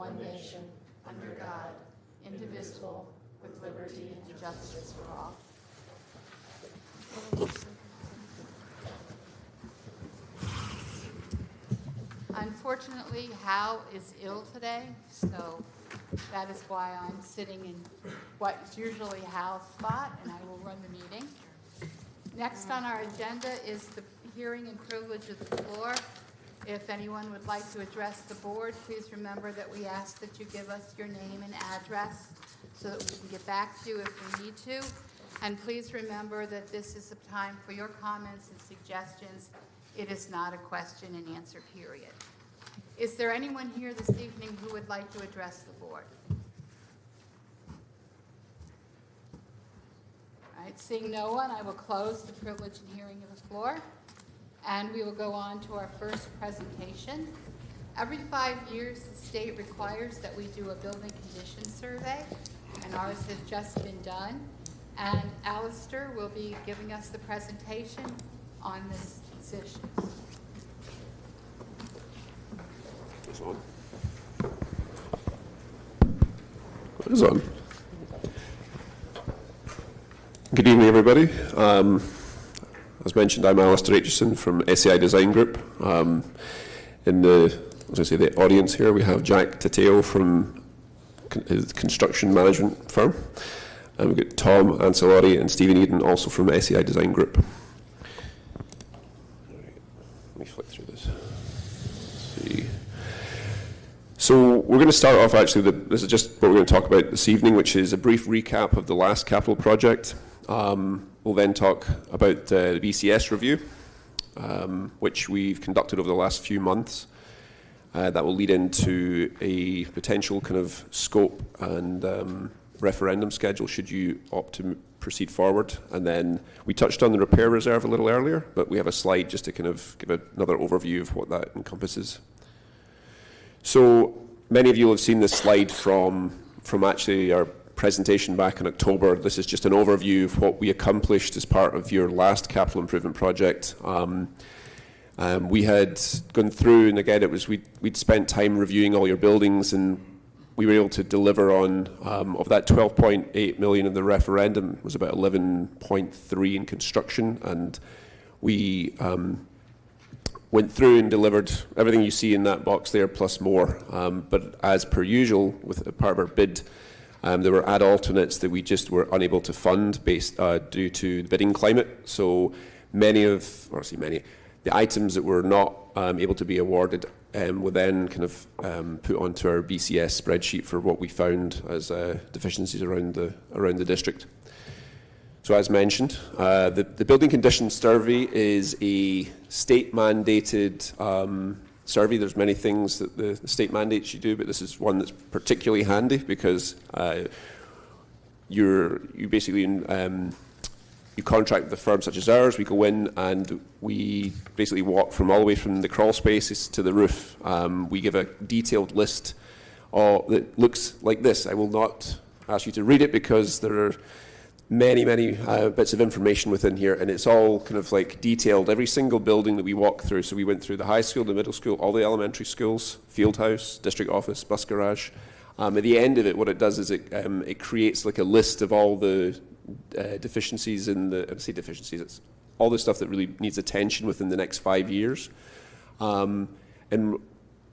one nation, under God, indivisible, with liberty and justice for all. Unfortunately, Hal is ill today, so that is why I'm sitting in what is usually Hal's spot, and I will run the meeting. Next on our agenda is the hearing and privilege of the floor. If anyone would like to address the board, please remember that we ask that you give us your name and address so that we can get back to you if we need to. And please remember that this is a time for your comments and suggestions. It is not a question and answer period. Is there anyone here this evening who would like to address the board? All right, seeing no one, I will close the privilege and hearing of the floor, and we will go on to our first presentation. Every 5 years, the state requires that we do a building condition survey, and ours has just been done. And Alistair will be giving us the presentation on this position. What is on? Good evening, everybody. As mentioned, I'm Alistair Aitchison from SEI Design Group. In the audience here, we have Jack Tateo from his construction management firm. And we've got Tom Ancelotti and Stephen Eden, also from SEI Design Group. Let me flick through this. Let's see. So we're going to start off, actually, this is just what we're going to talk about this evening, which is a brief recap of the last capital project. We'll then talk about the BCS review, which we've conducted over the last few months. That will lead into a potential kind of scope and referendum schedule should you opt to proceed forward. And then we touched on the repair reserve a little earlier, but we have a slide just to kind of give another overview of what that encompasses. So many of you will have seen this slide from actually our presentation back in October. This is just an overview of what we accomplished as part of your last capital improvement project. We had gone through, and again, we'd spent time reviewing all your buildings, and we were able to deliver on, of that 12.8 million in the referendum, was about 11.3 in construction, and we went through and delivered everything you see in that box there, plus more. But as per usual, with a part of our bid, there were ad alternates that we just were unable to fund based due to the bidding climate. So the items that were not able to be awarded were then kind of put onto our BCS spreadsheet for what we found as deficiencies around the district. So as mentioned, the building conditions survey is a state-mandated survey. There's many things that the state mandates you do, but this is one that's particularly handy because you basically you contract with a firm such as ours. We go in and we basically walk all the way from the crawl spaces to the roof. We give a detailed list that looks like this. I will not ask you to read it because there are many bits of information within here, and it's all kind of like detailed, every single building that we walk through. So we went through the high school, the middle school, all the elementary schools, field house, district office, bus garage. At the end of it, what it does is it creates like a list of all the deficiencies it's all the stuff that really needs attention within the next 5 years. And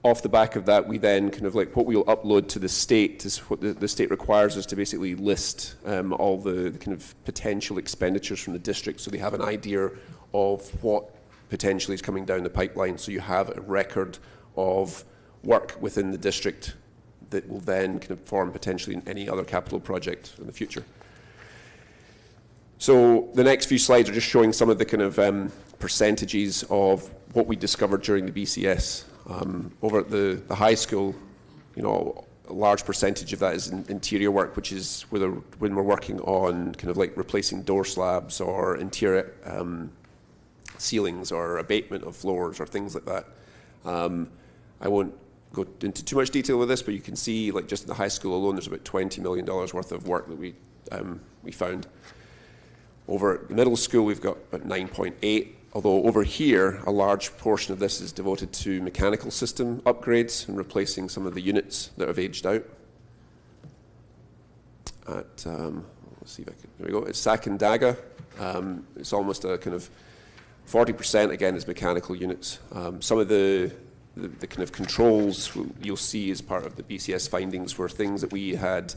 off the back of that, we then kind of like what we'll upload to the state is what the state requires us to basically list all the kind of potential expenditures from the district, so they have an idea of what potentially is coming down the pipeline. So you have a record of work within the district that will then kind of form potentially any other capital project in the future. So the next few slides are just showing some of the kind of percentages of what we discovered during the BCS. Over at the high school, a large percentage of that is interior work, which is when we're working on kind of like replacing door slabs or interior ceilings or abatement of floors or things like that. I won't go into too much detail with this, but you can see like just in the high school alone, there's about $20 million worth of work that we found. Over at the middle school, we've got about 9.8. Although over here, a large portion of this is devoted to mechanical system upgrades and replacing some of the units that have aged out. Let's see if I can, there we go, it's Scotia-Glenville. It's almost a kind of 40% again is mechanical units. Some of the kind of controls you'll see as part of the BCS findings were things that we had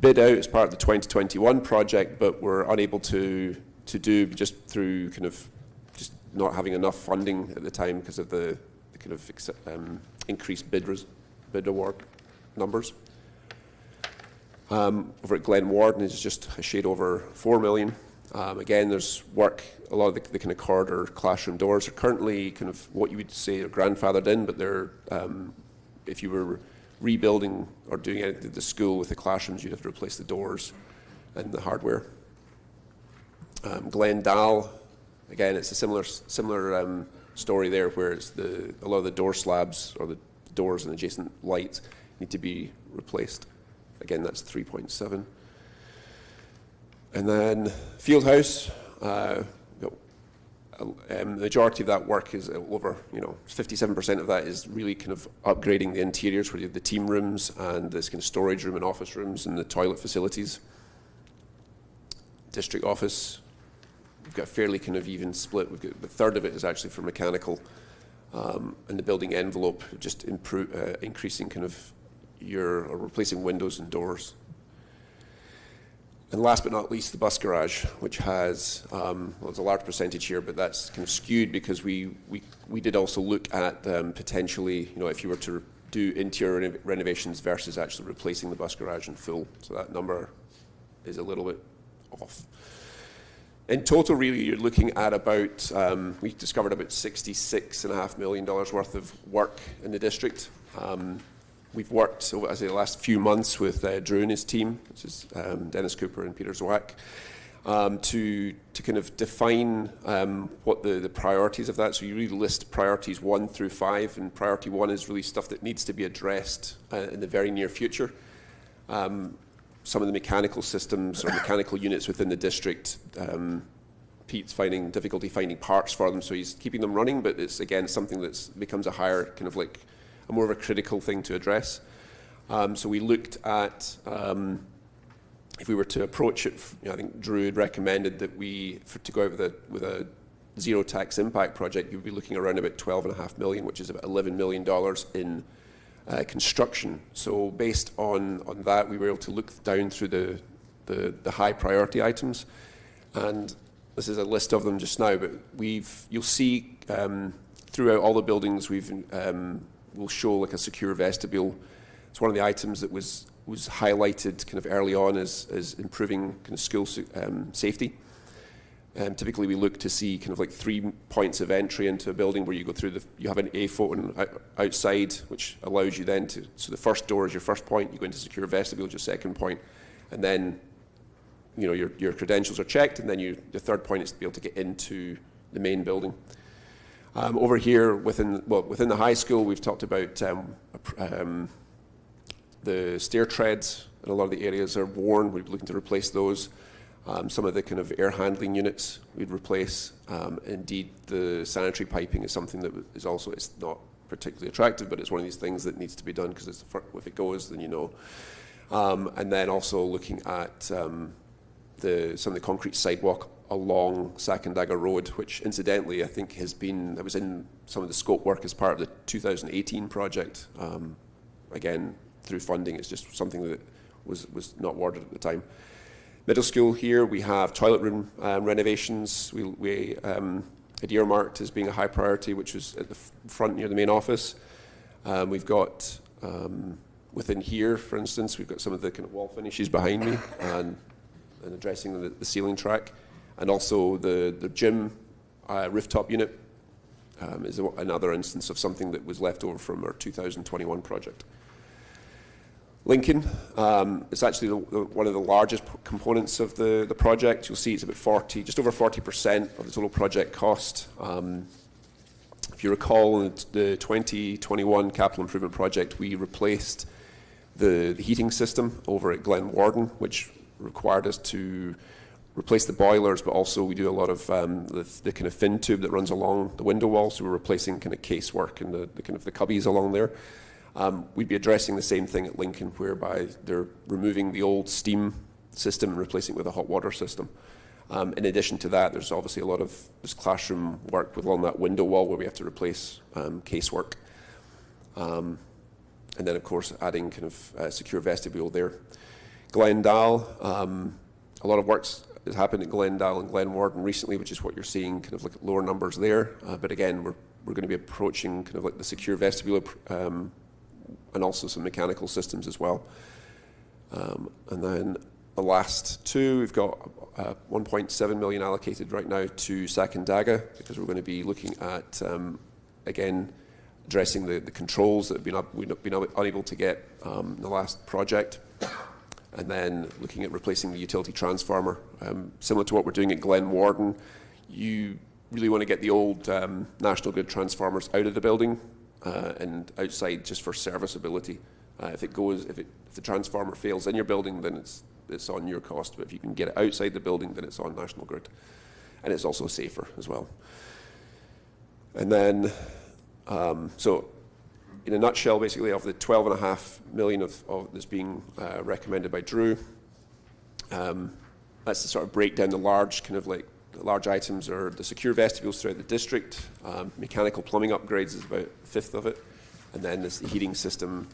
bid out as part of the 2021 project, but were unable to do just through kind of just not having enough funding at the time because of the kind of increased bid award numbers. Over at Glenwarden is just a shade over 4 million. Again, there's work, a lot of the kind of corridor classroom doors are currently kind of what you would say are grandfathered in, but they're, if you were rebuilding or doing anything to the school with the classrooms, you'd have to replace the doors and the hardware. Glendale, again, it's a similar story there, where it's a lot of the door slabs or the doors and adjacent lights need to be replaced. Again, that's 3.7. And then Fieldhouse, the majority of that work is over, 57% of that is really kind of upgrading the interiors, where you have the team rooms and this kind of storage room and office rooms and the toilet facilities. District office, we've got a fairly kind of even split. We've got a third of it is actually for mechanical, and the building envelope just increasing kind of or replacing windows and doors. And last but not least, the bus garage, which has, it's a large percentage here, but that's kind of skewed because we did also look at potentially, if you were to do interior renovations versus actually replacing the bus garage in full. So that number is a little bit off. In total, really, you're looking at about, we discovered about $66.5 million worth of work in the district. We've worked over the last few months with Drew and his team, which is Dennis Cooper and Peter Zwack, to kind of define what the priorities of that. So you really list priorities 1 through 5, and priority 1 is really stuff that needs to be addressed in the very near future. Some of the mechanical systems or mechanical units within the district, Pete's finding difficulty finding parts for them, so he's keeping them running, but it's again something that becomes a higher kind of like a more of a critical thing to address. So we looked at if we were to approach it. I think Drew had recommended that to go out with a zero tax impact project, you'd be looking around about $12.5 million, which is about $11 million in construction. So based on that, we were able to look down through the high priority items, and this is a list of them just now. But you'll see throughout all the buildings we'll show like a secure vestibule. It's one of the items that was highlighted kind of early on as improving kind of school safety. Typically, we look to see kind of like 3 points of entry into a building where you go through you have an A photon outside, which allows you then so the first door is your first point, you go into secure vestibule is your second point, and then your credentials are checked, and then the third point is to be able to get into the main building. Over here within the high school, we've talked about the stair treads, and a lot of the areas are worn. We're looking to replace those. Some of the kind of air handling units we'd replace. Indeed, the sanitary piping is something that is also, it's not particularly attractive, but it's one of these things that needs to be done because if it goes, then you know. And then also looking at some of the concrete sidewalk along Scotia-Glenville Road, which incidentally I think that was in some of the scope work as part of the 2018 project. Again, through funding, it's just something that was not awarded at the time. Middle school here, we have toilet room renovations. We had earmarked as being a high priority, which was at the front near the main office. We've got, within here, for instance, we've got some of the kind of wall finishes behind me and addressing the ceiling track. And also the gym rooftop unit is another instance of something that was left over from our 2021 project. Lincoln, it's actually one of the largest components of the project. You'll see it's about just over 40% of the total project cost. If you recall, in the 2021 capital improvement project, we replaced the heating system over at Glenwarden, which required us to replace the boilers, but also we do a lot of the kind of fin tube that runs along the window wall, so we're replacing kind of casework and the kind of the cubbies along there. We'd be addressing the same thing at Lincoln, whereby they're removing the old steam system and replacing it with a hot water system. In addition to that, there's obviously a lot of this classroom work along that window wall where we have to replace casework. And then, of course, adding kind of secure vestibule there. Glendale, a lot of works has happened at Glendale and Glenwarden recently, which is what you're seeing, kind of like lower numbers there. But again, we're going to be approaching kind of like the secure vestibule and also some mechanical systems as well. And then the last two, we've got 1.7 million allocated right now to Sacandaga, because we're going to be looking at, again, addressing the controls that we've been unable to get in the last project, and then looking at replacing the utility transformer. Similar to what we're doing at Glenwarden, you really want to get the old National Grid transformers out of the building and outside just for serviceability. If the transformer fails in your building, then it's on your cost. But if you can get it outside the building, then it's on National Grid, and it's also safer as well. And then, so in a nutshell, basically, of the 12.5 million of that's being recommended by Drew, that's to sort of break down the large items are the secure vestibules throughout the district. Mechanical plumbing upgrades is about a fifth of it, and then this heating system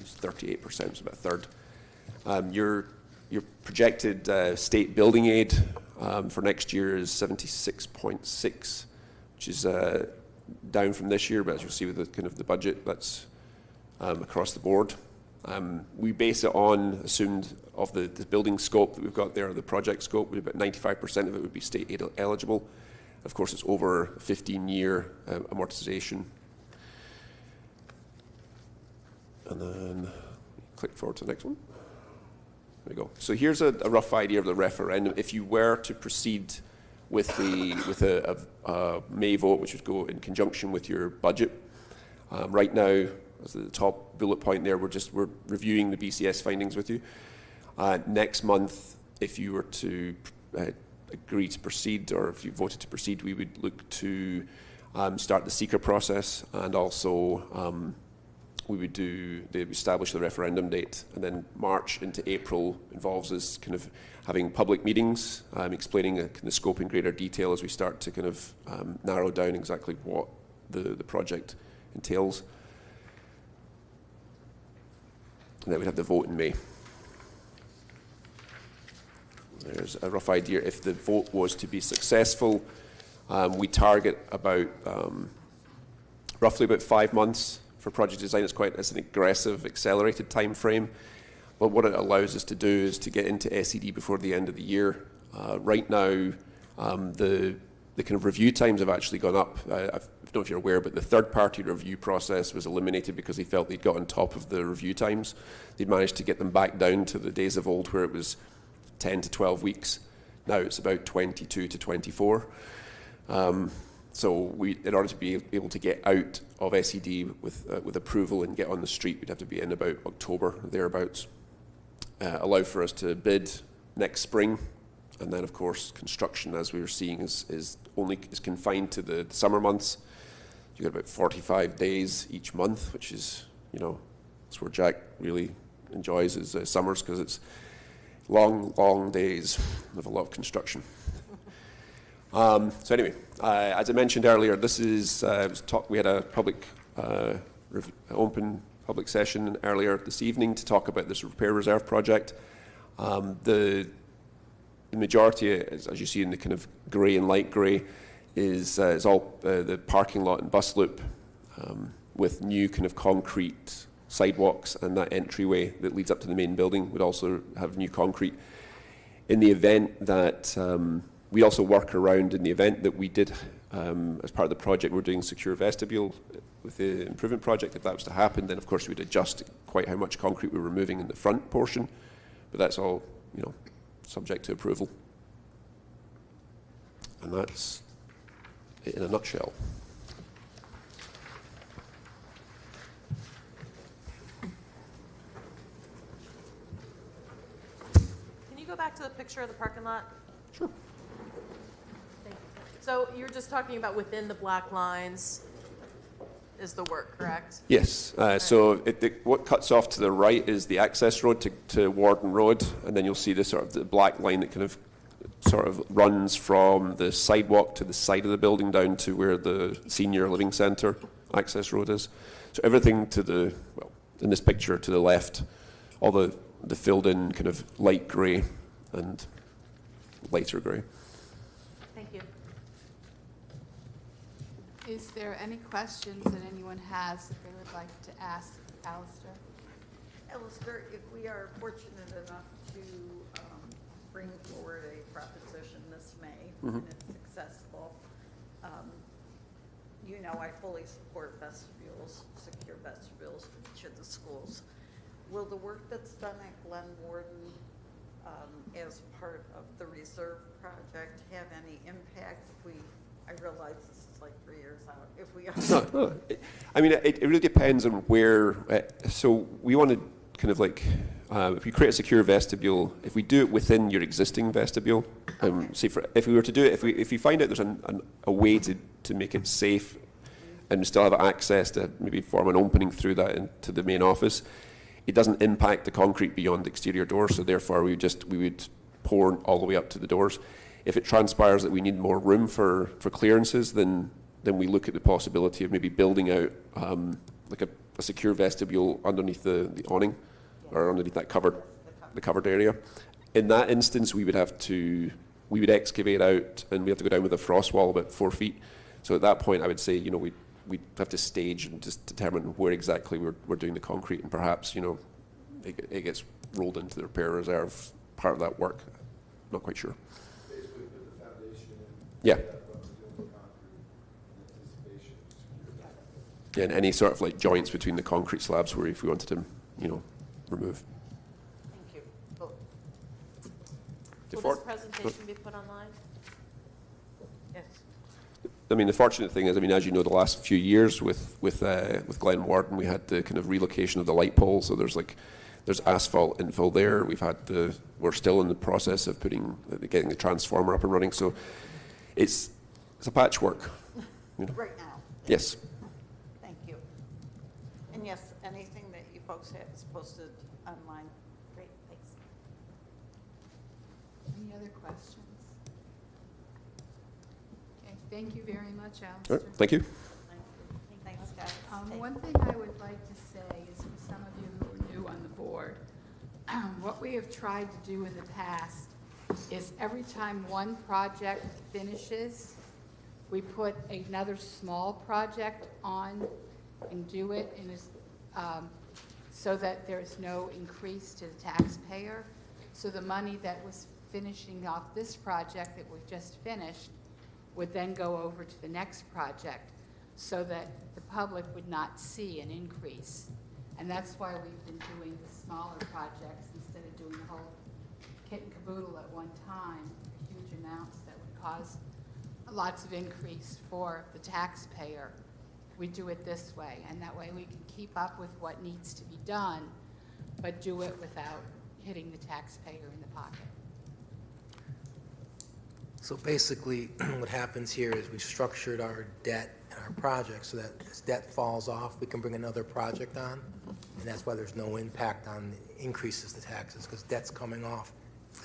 is 38%, so about a third. Your projected state building aid for next year is 76.6, which is down from this year, but as you'll see with the kind of the budget, that's across the board. We base it on assumed of the building scope that we've got there, the project scope. About 95% of it would be state aid eligible. Of course, it's over a 15-year amortization. And then click forward to the next one. There we go. So here's a rough idea of the referendum. If you were to proceed with a May vote, which would go in conjunction with your budget, right now, as the top bullet point there, we're reviewing the BCS findings with you. Next month, if you were to agree to proceed, or if you voted to proceed, we would look to start the seeker process, and also we would establish the referendum date. And then March into April involves us kind of having public meetings, explaining the scope in greater detail as we start to kind of narrow down exactly what the project entails. And then we'd have the vote in May. There's a rough idea. If the vote was to be successful, we target about roughly about 5 months for project design. It's an aggressive, accelerated time frame. But what it allows us to do is to get into SED before the end of the year. Right now, the kind of review times have actually gone up. I don't know if you're aware, but the third-party review process was eliminated because they felt they'd got on top of the review times. They'd managed to get them back down to the days of old where it was 10 to 12 weeks. Now it's about 22 to 24. So in order to be able to get out of SED with approval and get on the street, we'd have to be in about October, thereabouts. Allow for us to bid next spring, and then of course construction, as we were seeing, is confined to the summer months. You got about 45 days each month, which is, that's where Jack really enjoys his summers, because it's long days with a lot of construction. So anyway, as I mentioned earlier, this is we had a open public session earlier this evening to talk about this repair reserve project. The majority, as you see in the kind of grey and light grey, is all the parking lot and bus loop with new kind of concrete sidewalks, and that entryway that leads up to the main building would also have new concrete. In the event that we also work around, in the event that we did, as part of the project, we're doing secure vestibule with the improvement project. If that was to happen, then of course we'd adjust quite how much concrete we're removing in the front portion, but that's all, subject to approval. And that's it in a nutshell. Can you go back to the picture of the parking lot? Thank you. So you're just talking about within the black lines is the work, correct? Yes. So what cuts off to the right is the access road to Warden Road, and then you'll see the sort of the black line that kind of sort of runs from the sidewalk to the side of the building down to where the senior living centre access road is. So everything to the, well, in this picture to the left, all the filled in kind of light grey and lighter grey. Thank you. Is there any questions that anyone has that they would like to ask Alistair? Alistair, if we are fortunate enough to bring forward a proposition this May, and it's successful, you know I fully support vestibules, secure vestibules for each of the schools. Will the work that's done at Glen Warden as part of the reserve project have any impact if I realize this is like 3 years out, if we are. No. I mean, it really depends on where. So we want to kind of like, if we create a secure vestibule, if we do it within your existing vestibule, say if we were to do it, if we find out there's a way to make it safe and still have access to maybe form an opening through that into the main office, it doesn't impact the concrete beyond the exterior doors, so therefore we would pour all the way up to the doors. If it transpires that we need more room for clearances, then we look at the possibility of maybe building out like a secure vestibule underneath the awning or underneath that covered area. In that instance, we would excavate out and we have to go down with a frost wall about 4 feet. So at that point, I would say, you know, we'd have to stage and just determine where exactly we're doing the concrete, and perhaps, you know, it gets rolled into the repair reserve part of that work. Not quite sure. Basically put the foundation in. Yeah. In anticipation. And any sort of like joints between the concrete slabs where if we wanted to, you know, remove. Thank you. Oh, Will this presentation be put online? yes. I mean, the fortunate thing is, I mean, as you know, the last few years with Glen Warden, we had the kind of relocation of the light pole. So there's asphalt infill there. We're still in the process of getting the transformer up and running. So it's a patchwork. You know? Right now. Yes. Thank you. And yes, anything that you folks have is posted online. Great, thanks. Any other questions? Okay, thank you very much, All Alistair. right. Thank you. Thanks, guys. One thing I would like to say is for some of you who are new on the board, what we have tried to do in the past is every time one project finishes, we put another small project on and do it so that there's no increase to the taxpayer. So the money that was finishing off this project that we've just finished would then go over to the next project so that the public would not see an increase. And that's why we've been doing the smaller projects instead of doing the whole kit and caboodle at one time, huge amounts that would cause lots of increase for the taxpayer. We do it this way, and that way we can keep up with what needs to be done, but do it without hitting the taxpayer in the pocket. So basically, what happens here is we structured our debt and our project so that as debt falls off, we can bring another project on, and that's why there's no impact on the increases to taxes, because debt's coming off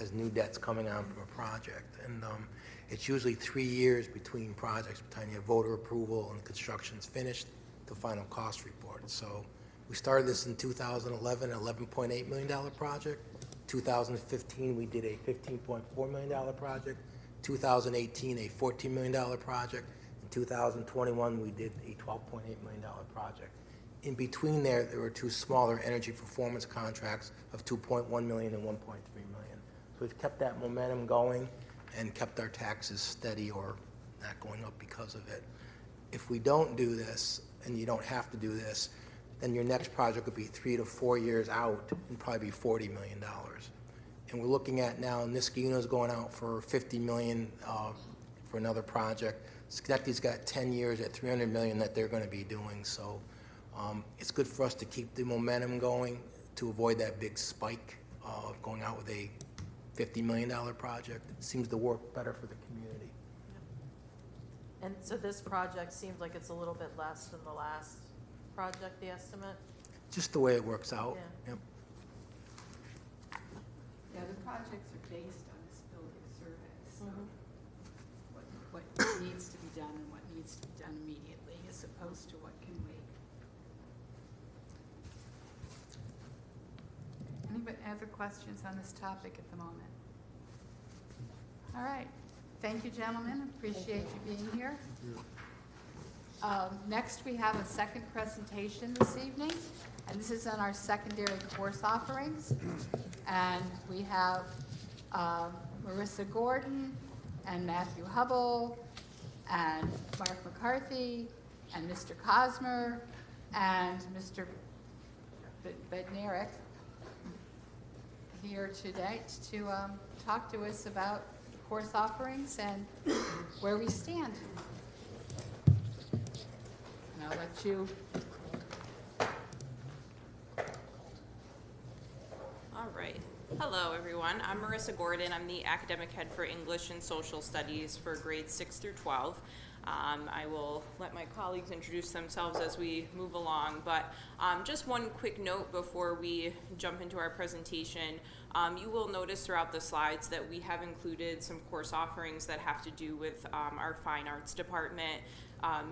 as new debt's coming on from a project. And it's usually 3 years between projects, between you have voter approval and construction's finished, the final cost report. So we started this in 2011, an $11.8 million project. 2015, we did a $15.4 million project. 2018, a $14 million project. In 2021, we did a $12.8 million project. In between there were two smaller energy performance contracts of $2.1 million and $1.3 million. So we've kept that momentum going and kept our taxes steady or not going up because of it. If we don't do this, and you don't have to do this, then your next project would be 3 to 4 years out and probably be $40 million. And we're looking at now, Niskayuna is going out for $50 million for another project. Schenectady's got 10 years at $300 million that they're going to be doing. So it's good for us to keep the momentum going to avoid that big spike of going out with a $50 million project. It seems to work better for the community. And so this project seems like it's a little bit less than the last project, the estimate? Just the way it works out. Yeah. Yep. Yeah, the projects are based on this building survey, so Mhm. what needs to be done and what needs to be done immediately as opposed to what can wait. Anybody other questions on this topic at the moment? All right. Thank you, gentlemen. Appreciate you being here. Next, we have a second presentation this evening, and this is on our secondary course offerings. And we have Marissa Gordon and Matthew Hubble and Mark McCarthy and Mr. Cosmer and Mr. Bednarik here today to talk to us about course offerings and where we stand. And I'll let you. All right. Hello, everyone. I'm Marissa Gordon. I'm the academic head for English and Social Studies for grades 6 through 12. I will let my colleagues introduce themselves as we move along, but just one quick note before we jump into our presentation. You will notice throughout the slides that we have included some course offerings that have to do with our fine arts department.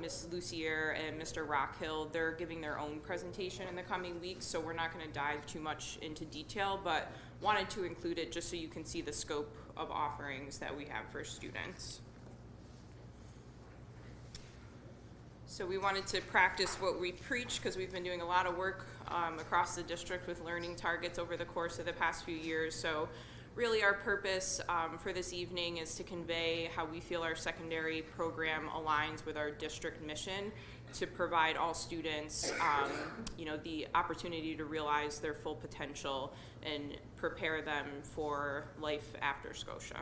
Ms. Lucier and Mr. Rockhill, they're giving their own presentation in the coming weeks, so we're not going to dive too much into detail, but wanted to include it just so you can see the scope of offerings that we have for students. So we wanted to practice what we preach because we've been doing a lot of work across the district with learning targets over the course of the past few years. So really our purpose for this evening is to convey how we feel our secondary program aligns with our district mission to provide all students the opportunity to realize their full potential and prepare them for life after Scotia.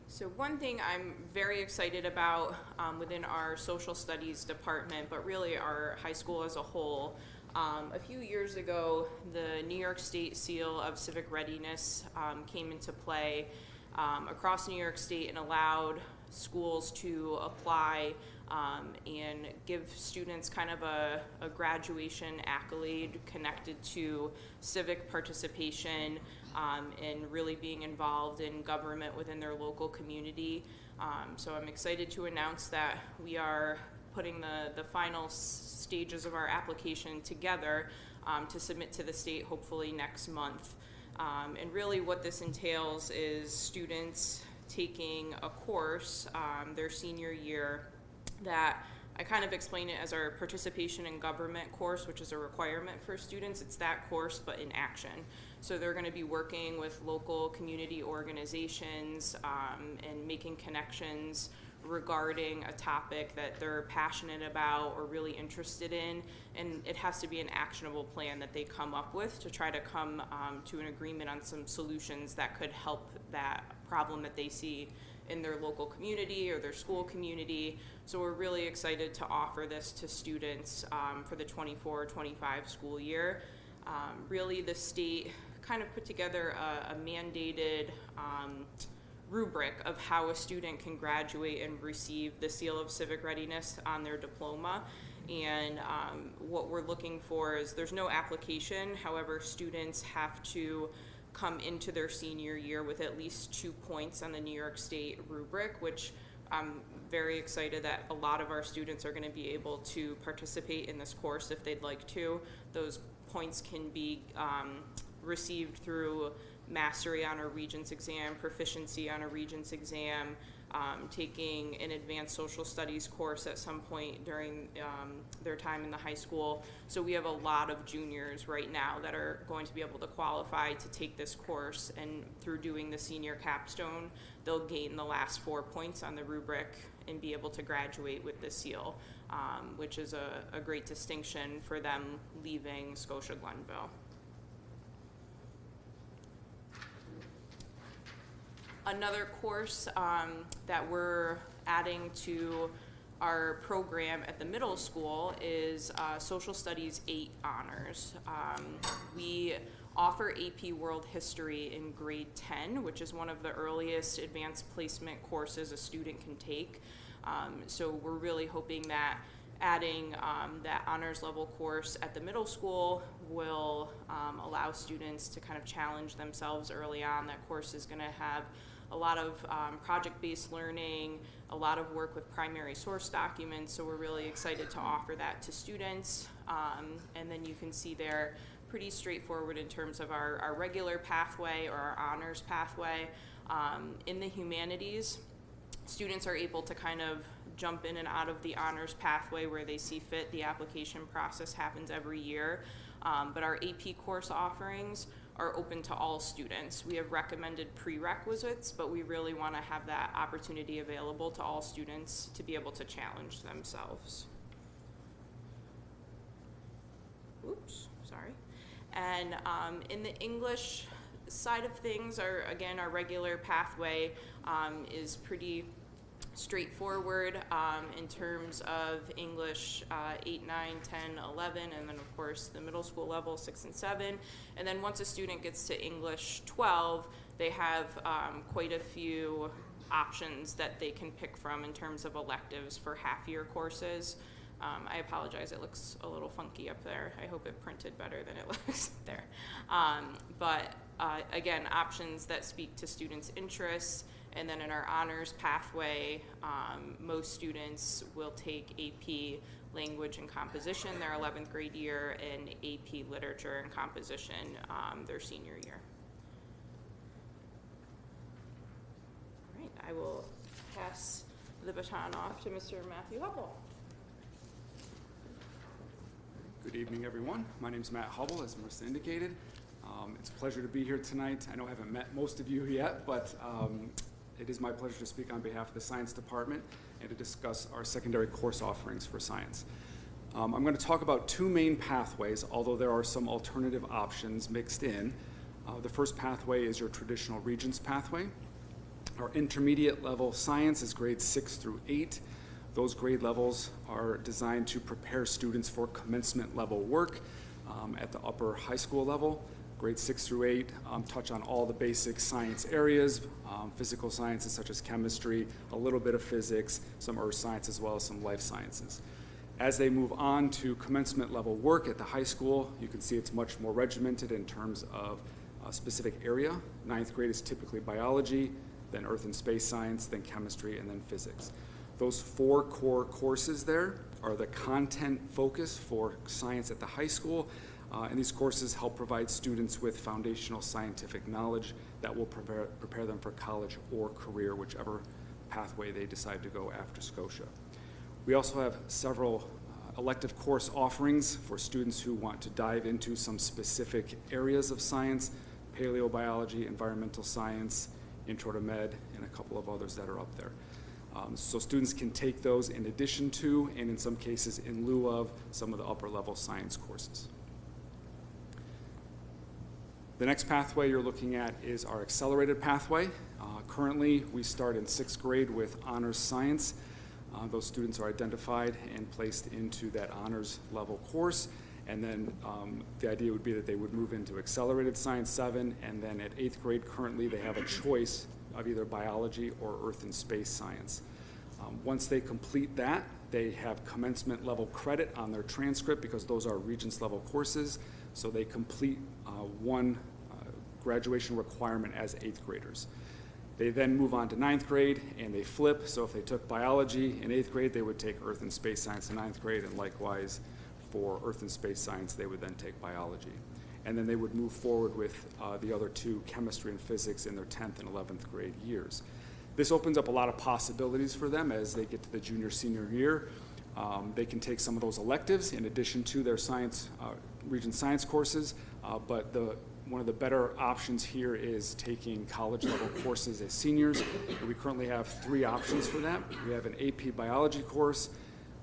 So one thing I'm very excited about within our social studies department, but really our high school as a whole, a few years ago, the New York State Seal of Civic Readiness came into play across New York State and allowed schools to apply and give students kind of a graduation accolade connected to civic participation and really being involved in government within their local community. So I'm excited to announce that we are putting the final stages of our application together to submit to the state hopefully next month. And really what this entails is students taking a course their senior year that I kind of explain it as our participation in government course, which is a requirement for students. It's that course, but in action. So they're going to be working with local community organizations and making connections regarding a topic that they're passionate about or really interested in, and it has to be an actionable plan that they come up with to try to come to an agreement on some solutions that could help that problem that they see in their local community or their school community. So we're really excited to offer this to students for the 24-25 school year. Really the state kind of put together a mandated rubric of how a student can graduate and receive the Seal of Civic Readiness on their diploma. And what we're looking for is there's no application. However, students have to come into their senior year with at least 2 points on the New York State rubric, which I'm very excited that a lot of our students are going to be able to participate in this course if they'd like to. Those points can be received through mastery on a Regents exam, proficiency on a Regents exam, taking an advanced social studies course at some point during their time in the high school. So we have a lot of juniors right now that are going to be able to qualify to take this course, and through doing the senior capstone, they'll gain the last 4 points on the rubric and be able to graduate with the seal, which is a great distinction for them leaving Scotia-Glenville. Another course that we're adding to our program at the middle school is Social Studies 8 Honors. We offer AP World History in grade 10, which is one of the earliest advanced placement courses a student can take. So we're really hoping that adding that honors level course at the middle school will allow students to kind of challenge themselves early on. That course is going to have a lot of project-based learning, a lot of work with primary source documents, so we're really excited to offer that to students. And then you can see there, pretty straightforward in terms of our regular pathway or our honors pathway. In the humanities, students are able to kind of jump in and out of the honors pathway where they see fit. The application process happens every year, but our AP course offerings are open to all students. We have recommended prerequisites, but we really want to have that opportunity available to all students to be able to challenge themselves. Oops, sorry. And in the English side of things, our regular pathway is pretty straightforward in terms of English 8, 9, 10, 11, and then of course the middle school level 6 and 7. And then once a student gets to English 12, they have quite a few options that they can pick from in terms of electives for half-year courses. I apologize, it looks a little funky up there. I hope it printed better than it looks up there. But again, options that speak to students' interests. And then in our honors pathway, most students will take AP Language and Composition their 11th grade year and AP Literature and Composition their senior year. All right, I will pass the baton off to Mr. Matthew Hubble. Good evening, everyone. My name is Matt Hubble, as Marissa indicated. It's a pleasure to be here tonight. I know I haven't met most of you yet, but it is my pleasure to speak on behalf of the Science Department and to discuss our secondary course offerings for science. I'm going to talk about two main pathways, although there are some alternative options mixed in. The first pathway is your traditional Regents pathway. Our intermediate level science is grades 6 through 8. Those grade levels are designed to prepare students for commencement level work at the upper high school level. Grades 6 through 8 touch on all the basic science areas, physical sciences such as chemistry, a little bit of physics, some earth science, as well as some life sciences. As they move on to commencement level work at the high school, you can see it's much more regimented in terms of a specific area. 9th grade is typically biology, then earth and space science, then chemistry, and then physics. Those 4 core courses there are the content focus for science at the high school. And these courses help provide students with foundational scientific knowledge that will prepare them for college or career, whichever pathway they decide to go after Scotia. We also have several elective course offerings for students who want to dive into some specific areas of science: paleobiology, environmental science, intro to med, and a couple of others that are up there. So students can take those in addition to, and in some cases in lieu of, some of the upper level science courses. The next pathway you're looking at is our accelerated pathway. Currently, we start in 6th grade with honors science. Those students are identified and placed into that honors level course. And then the idea would be that they would move into accelerated science 7, and then at 8th grade, currently they have a choice of either biology or earth and space science. Once they complete that, they have commencement level credit on their transcript because those are Regents level courses. So they complete one graduation requirement as 8th graders. They then move on to 9th grade and they flip. So if they took biology in 8th grade, they would take earth and space science in 9th grade, and likewise for earth and space science, they would then take biology. And then they would move forward with the other 2, chemistry and physics, in their 10th and 11th grade years. This opens up a lot of possibilities for them as they get to the junior, senior year. They can take some of those electives in addition to their science, Regent science courses, but one of the better options here is taking college level courses as seniors. We currently have 3 options for that. We have an AP biology course,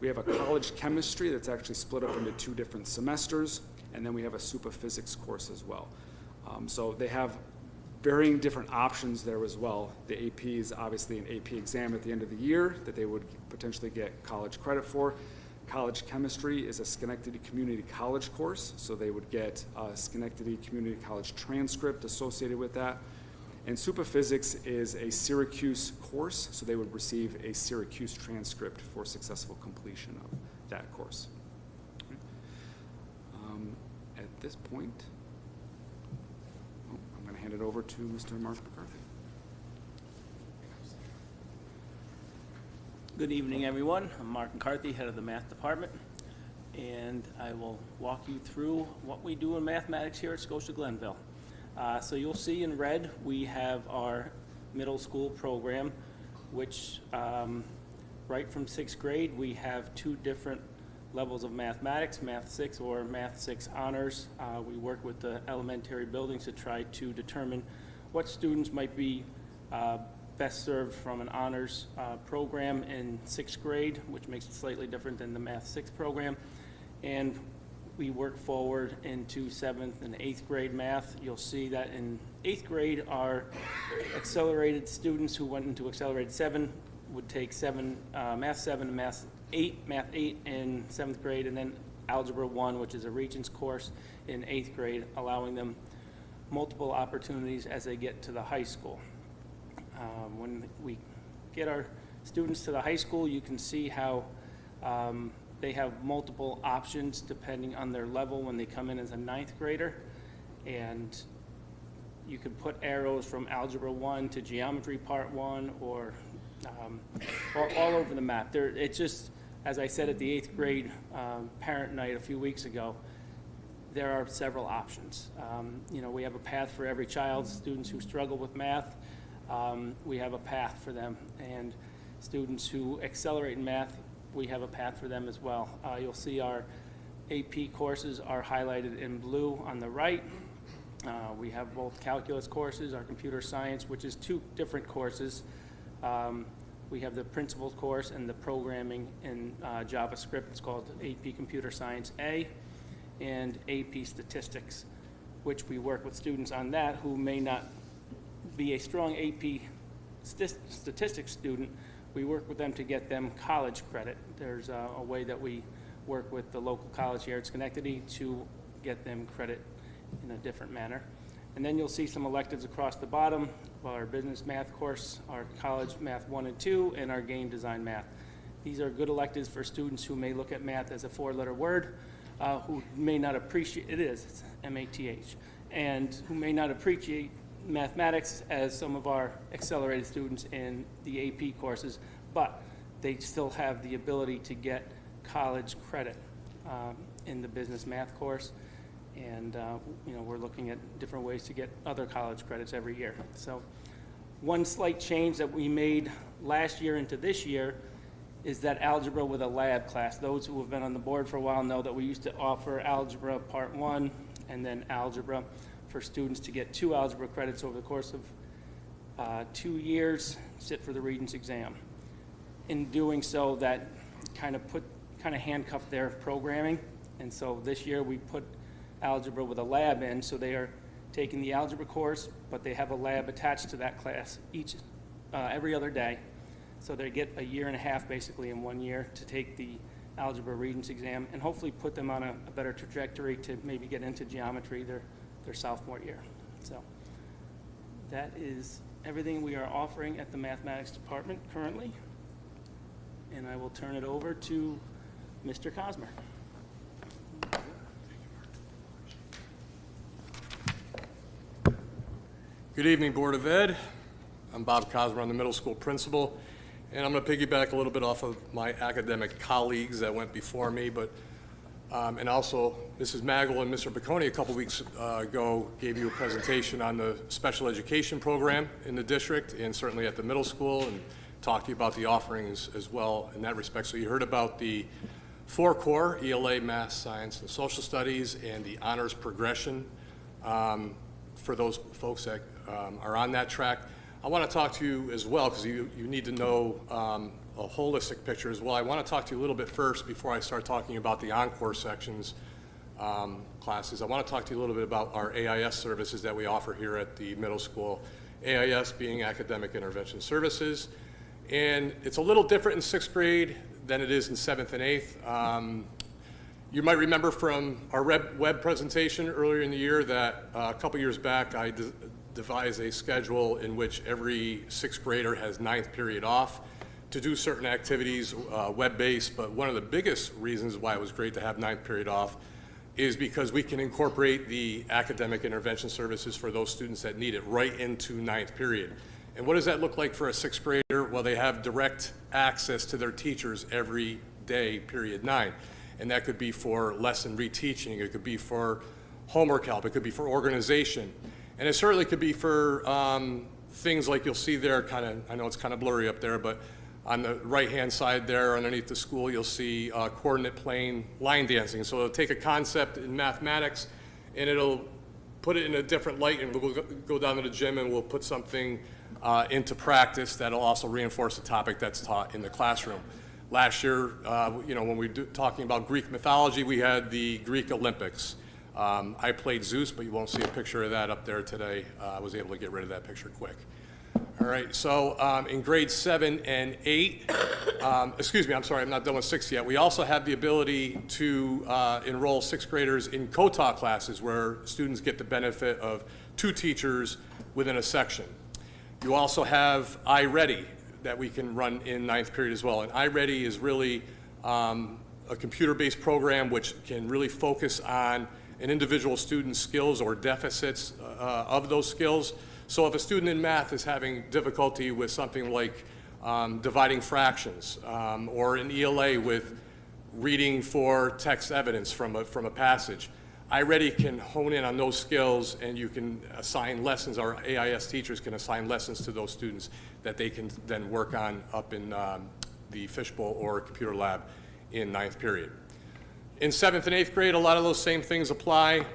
we have a college chemistry that's actually split up into 2 different semesters, and then we have a super physics course as well. So they have varying different options there as well. The AP is obviously an AP exam at the end of the year that they would potentially get college credit for. college chemistry is a Schenectady Community College course, so they would get a Schenectady Community College transcript associated with that. And Superphysics is a Syracuse course, so they would receive a Syracuse transcript for successful completion of that course. At this point, I'm going to hand it over to Mr. Mark McCarthy. Good evening, everyone. I'm Mark McCarthy, head of the math department, and I will walk you through what we do in mathematics here at Scotia-Glenville. So you'll see in red, we have our middle school program, which right from 6th grade, we have 2 different levels of mathematics, Math 6 or Math 6 honors. We work with the elementary buildings to try to determine what students might be best served from an honors program in 6th grade, which makes it slightly different than the Math 6 program. And we work forward into 7th and 8th grade math. You'll see that in 8th grade, our accelerated students who went into accelerated 7 would take Math 7 and Math 8 in 7th grade, and then Algebra 1, which is a Regents course in 8th grade, allowing them multiple opportunities as they get to the high school. When we get our students to the high school, you can see how they have multiple options depending on their level when they come in as a 9th grader. And you can put arrows from Algebra 1 to Geometry Part 1 or all over the map. It's just, as I said at the 8th grade parent night a few weeks ago, there are several options. We have a path for every child. Students who struggle with math, we have a path for them. And students who accelerate in math, we have a path for them as well. You'll see our AP courses are highlighted in blue on the right. We have both calculus courses, our computer science, which is 2 different courses. We have the principles course and the programming in JavaScript. It's called AP Computer Science A, and AP Statistics, which we work with students on that who may not be a strong AP statistics student. We work with them to get them college credit. There's a way that we work with the local college here at Schenectady to get them credit in a different manner. And then you'll see some electives across the bottom of our business math course, our college math 1 and 2, and our game design math. These are good electives for students who may look at math as a 4-letter word, who may not appreciate, it's M-A-T-H, and who may not appreciate mathematics as some of our accelerated students in the AP courses, but they still have the ability to get college credit in the business math course. And we're looking at different ways to get other college credits every year. So one slight change that we made last year into this year is that algebra with a lab class. Those who have been on the board for a while know that we used to offer algebra part 1 and then algebra for students to get 2 algebra credits over the course of 2 years, sit for the Regents exam. In doing so, that kind of handcuffed their programming. And so this year we put algebra with a lab in, so they are taking the algebra course, but they have a lab attached to that class every other day. So they get a year and a half basically in 1 year to take the algebra Regents exam and hopefully put them on a better trajectory to maybe get into geometry their sophomore year. So that is everything we are offering at the mathematics department currently. And I will turn it over to Mr. Cosmer. Good evening, Board of Ed. I'm Bob Cosmer, I'm the middle school principal, and I'm going to piggyback a little bit off of my academic colleagues that went before me, but and also Mrs. Magel and Mr. Piccone a couple weeks ago gave you a presentation on the special education program in the district and certainly at the middle school, and talked to you about the offerings as well in that respect. So you heard about the 4 core, ELA, Math, Science, and Social Studies, and the honors progression for those folks that are on that track. I want to talk to you as well, because you need to know a holistic picture as well. I want to talk to you a little bit first before I start talking about the encore sections classes. I want to talk to you a little bit about our AIS services that we offer here at the middle school. AIS being Academic Intervention Services. And it's a little different in 6th grade than it is in 7th and 8th. You might remember from our web presentation earlier in the year that a couple years back I devised a schedule in which every 6th grader has 9th period off to do certain activities, web-based, but one of the biggest reasons why it was great to have 9th period off is because we can incorporate the academic intervention services for those students that need it right into 9th period. And what does that look like for a 6th grader? Well, they have direct access to their teachers every day, period 9. And that could be for lesson reteaching, it could be for homework help, it could be for organization. And it certainly could be for things like you'll see there, I know it's kind of blurry up there, but on the right-hand side there, underneath the school, you'll see coordinate plane line dancing. So it'll take a concept in mathematics, and it'll put it in a different light, and we'll go down to the gym, and we'll put something into practice that'll also reinforce the topic that's taught in the classroom. Last year, when we were talking about Greek mythology, we had the Greek Olympics. I played Zeus, but you won't see a picture of that up there today. I was able to get rid of that picture quick. All right, so in grades 7 and 8, excuse me, I'm sorry, I'm not done with 6 yet. We also have the ability to enroll 6th graders in co-taught classes where students get the benefit of 2 teachers within a section. You also have iReady that we can run in 9th period as well. And iReady is really a computer-based program which can really focus on an individual student's skills or deficits of those skills. So if a student in math is having difficulty with something like dividing fractions or an ELA with reading for text evidence from a passage, iReady can hone in on those skills, and you can assign lessons, our AIS teachers can assign lessons to those students that they can then work on up in the fishbowl or computer lab in 9th period. In 7th and 8th grade, a lot of those same things apply.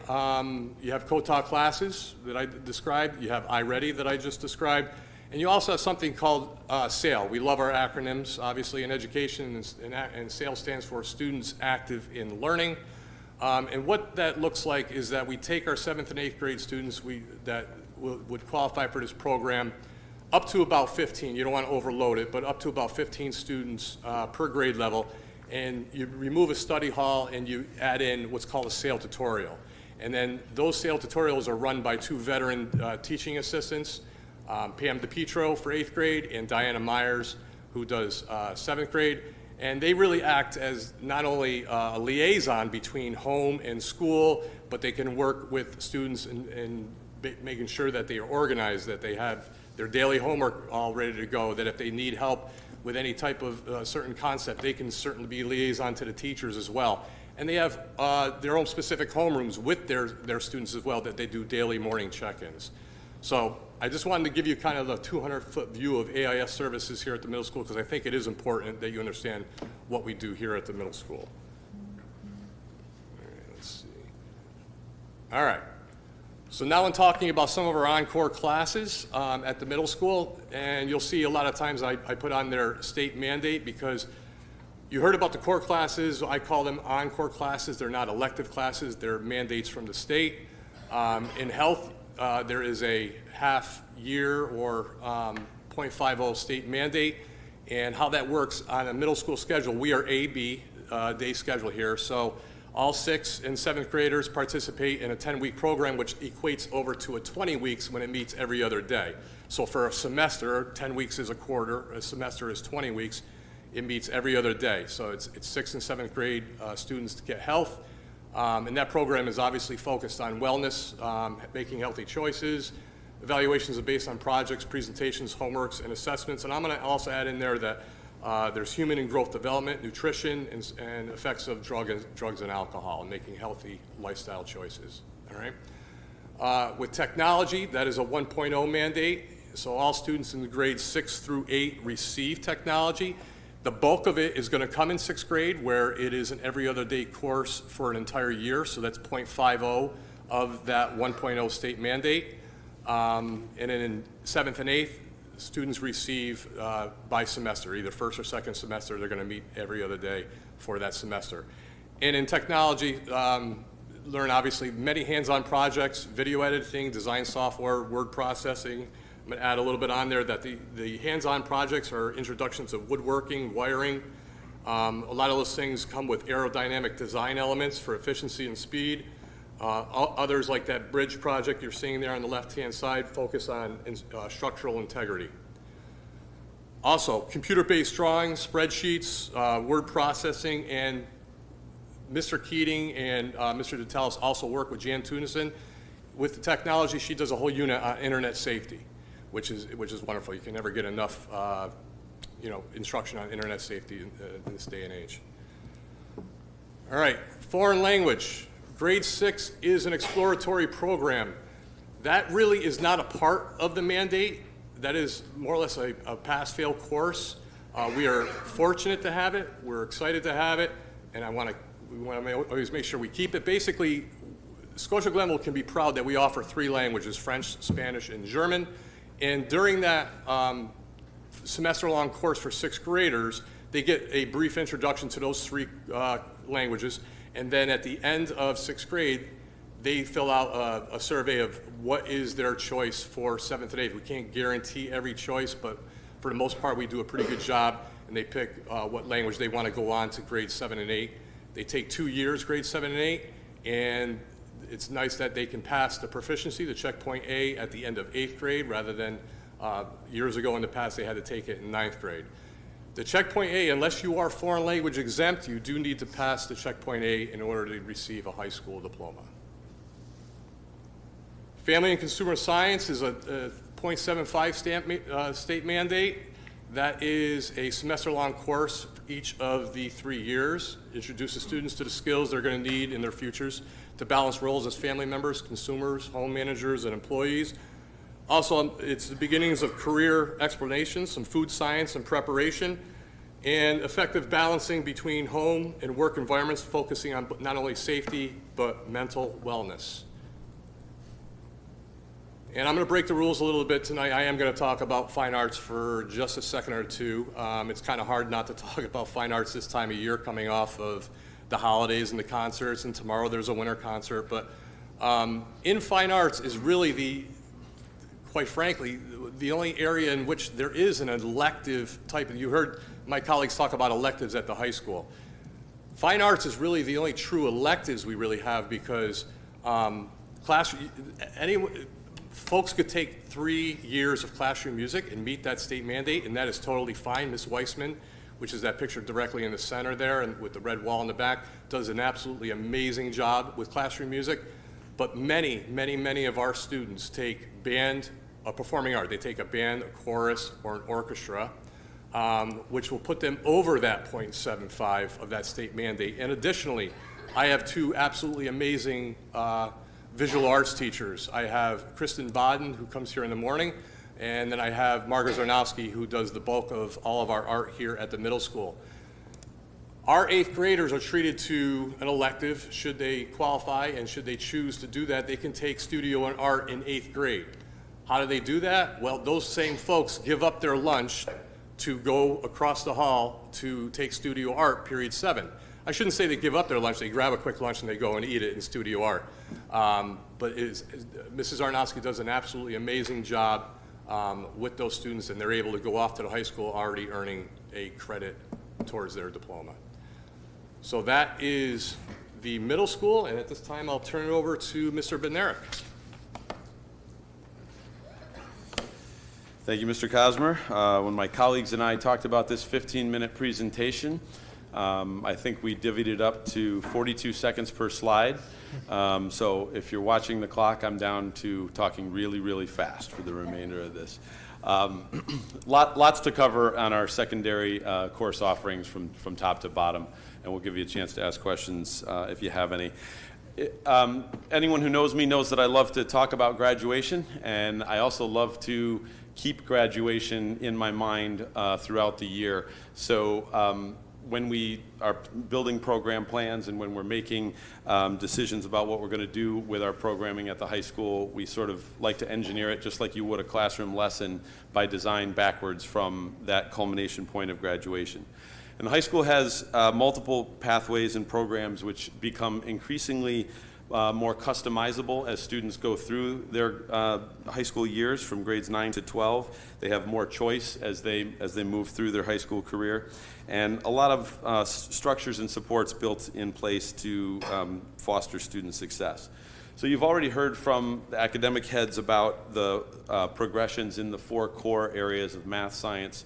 You have co-taught classes that I described. You have iReady that I just described. And you also have something called SAIL. We love our acronyms, obviously, in education, and SAIL stands for Students Active in Learning. And what that looks like is that we take our 7th and 8th grade students that would qualify for this program up to about 15. You don't want to overload it, but up to about 15 students per grade level. And you remove a study hall and you add in what's called a SAIL tutorial. And then those SAIL tutorials are run by 2 veteran teaching assistants, Pam DePietro for 8th grade and Diana Myers, who does 7th grade. And they really act as not only a liaison between home and school, but they can work with students in making sure that they are organized, that they have their daily homework all ready to go, that if they need help with any type of certain concept, they can certainly be liaison to the teachers as well. And they have their own specific homerooms with their students as well that they do daily morning check-ins. So I just wanted to give you kind of the 200-foot view of AIS services here at the middle school, because I think it is important that you understand what we do here at the middle school. All right, let's see. All right. So now I'm talking about some of our encore classes at the middle school, and you'll see a lot of times I put on their state mandate because you heard about the core classes. I call them encore classes. They're not elective classes. They're mandates from the state. In health, there is a half year or 0.50 state mandate, and how that works on a middle school schedule, we are AB day schedule here. So all 6th and 7th graders participate in a 10-week program, which equates over to a 20 weeks when it meets every other day. So for a semester, 10 weeks is a quarter, a semester is 20 weeks, it meets every other day. So it's 6th and 7th grade students to get health, and that program is obviously focused on wellness, making healthy choices. Evaluations are based on projects, presentations, homeworks, and assessments. And I'm going to also add in there that there's human and growth development, nutrition, and effects of drugs and alcohol, and making healthy lifestyle choices. All right. With technology, that is a 1.0 mandate. So all students in the grades 6 through 8 receive technology. The bulk of it is going to come in 6th grade, where it is an every other day course for an entire year. So that's 0.50 of that 1.0 state mandate. And then in 7th and 8th, students receive by semester, either first or second semester. They're going to meet every other day for that semester. And in technology, learn obviously many hands-on projects, video editing, design software, word processing. I'm going to add a little bit on there that the hands-on projects are introductions of woodworking, wiring, A lot of those things come with aerodynamic design elements for efficiency and speed. Others, like that bridge project you're seeing there on the left-hand side, focus on structural integrity. Also, computer-based drawings, spreadsheets, word processing, and Mr. Keating and Mr. Detalis also work with Jan Tunison. With the technology, she does a whole unit on internet safety, which is wonderful. You can never get enough instruction on internet safety in this day and age. All right, foreign language. Grade 6 is an exploratory program. That really is not a part of the mandate. That is more or less a pass-fail course. We are fortunate to have it. We're excited to have it, and we want to always make sure we keep it. Basically, Scotia-Glenville can be proud that we offer 3 languages, French, Spanish, and German. And during that semester-long course for 6th graders, they get a brief introduction to those 3 languages. And then at the end of 6th grade, they fill out a survey of what is their choice for 7th and 8th. We can't guarantee every choice, but for the most part, we do a pretty good job, and they pick what language they want to go on to grade 7 and 8. They take 2 years, grade 7 and 8, and it's nice that they can pass the proficiency, the checkpoint A, at the end of 8th grade, rather than years ago in the past, they had to take it in 9th grade. The checkpoint A, unless you are foreign language exempt, you do need to pass the checkpoint A in order to receive a high school diploma. Family and consumer science is a 0.75 state mandate. That is a semester-long course for each of the 3 years. Introduces students to the skills they're going to need in their futures to balance roles as family members, consumers, home managers, and employees. Also, it's the beginnings of career explanations, some food science and preparation, and effective balancing between home and work environments, focusing on not only safety, but mental wellness. And I'm going to break the rules a little bit tonight. I am going to talk about fine arts for just a second or two. It's kind of hard not to talk about fine arts this time of year, coming off of the holidays and the concerts, and tomorrow there's a winter concert. But in fine arts is really quite frankly, the only area in which there is an elective type. You heard my colleagues talk about electives at the high school. Fine arts is really the only true electives we really have, because folks could take 3 years of classroom music and meet that state mandate, and that is totally fine. Ms. Weissman, which is that picture directly in the center there and with the red wall in the back, does an absolutely amazing job with classroom music. But many, many, many of our students take band, performing art. They take a band, a chorus, or an orchestra, which will put them over that 0.75 of that state mandate. And additionally, I have 2 absolutely amazing visual arts teachers. I have Kristen Bodden, who comes here in the morning, and then I have Margaret Zarnowski, who does the bulk of all of our art here at the middle school. Our 8th graders are treated to an elective. Should they qualify and should they choose to do that, they can take studio and art in 8th grade. How do they do that? Well, those same folks give up their lunch to go across the hall to take studio art, period 7. I shouldn't say they give up their lunch. They grab a quick lunch and they go and eat it in studio art. But Mrs. Zarnowski does an absolutely amazing job with those students, and they're able to go off to the high school already earning a credit towards their diploma. So that is the middle school, and at this time I'll turn it over to Mr. Bednarik. Thank you, Mr. Cosmer. When my colleagues and I talked about this 15-minute presentation, I think we divvied it up to 42 seconds per slide. So if you're watching the clock, I'm down to talking really, really fast for the remainder of this. Lots to cover on our secondary course offerings from top to bottom, and we'll give you a chance to ask questions if you have any. Anyone who knows me knows that I love to talk about graduation, and I also love to keep graduation in my mind throughout the year. So when we are building program plans and when we're making decisions about what we're going to do with our programming at the high school, we sort of like to engineer it just like you would a classroom lesson by design backwards from that culmination point of graduation. And the high school has multiple pathways and programs which become increasingly more customizable as students go through their high school years from grades 9 to 12. They have more choice as they move through their high school career, and a lot of structures and supports built in place to foster student success. So you've already heard from the academic heads about the progressions in the 4 core areas of math, science,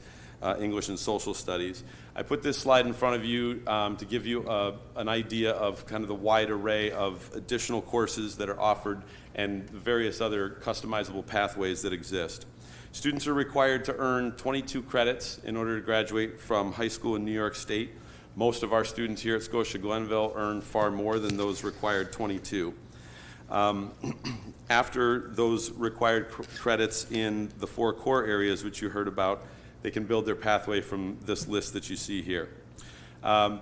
English, and social studies. I put this slide in front of you to give you an idea of kind of the wide array of additional courses that are offered and various other customizable pathways that exist. Students are required to earn 22 credits in order to graduate from high school in New York State. Most of our students here at Scotia-Glenville earn far more than those required 22. After those required credits in the 4 core areas, which you heard about, they can build their pathway from this list that you see here.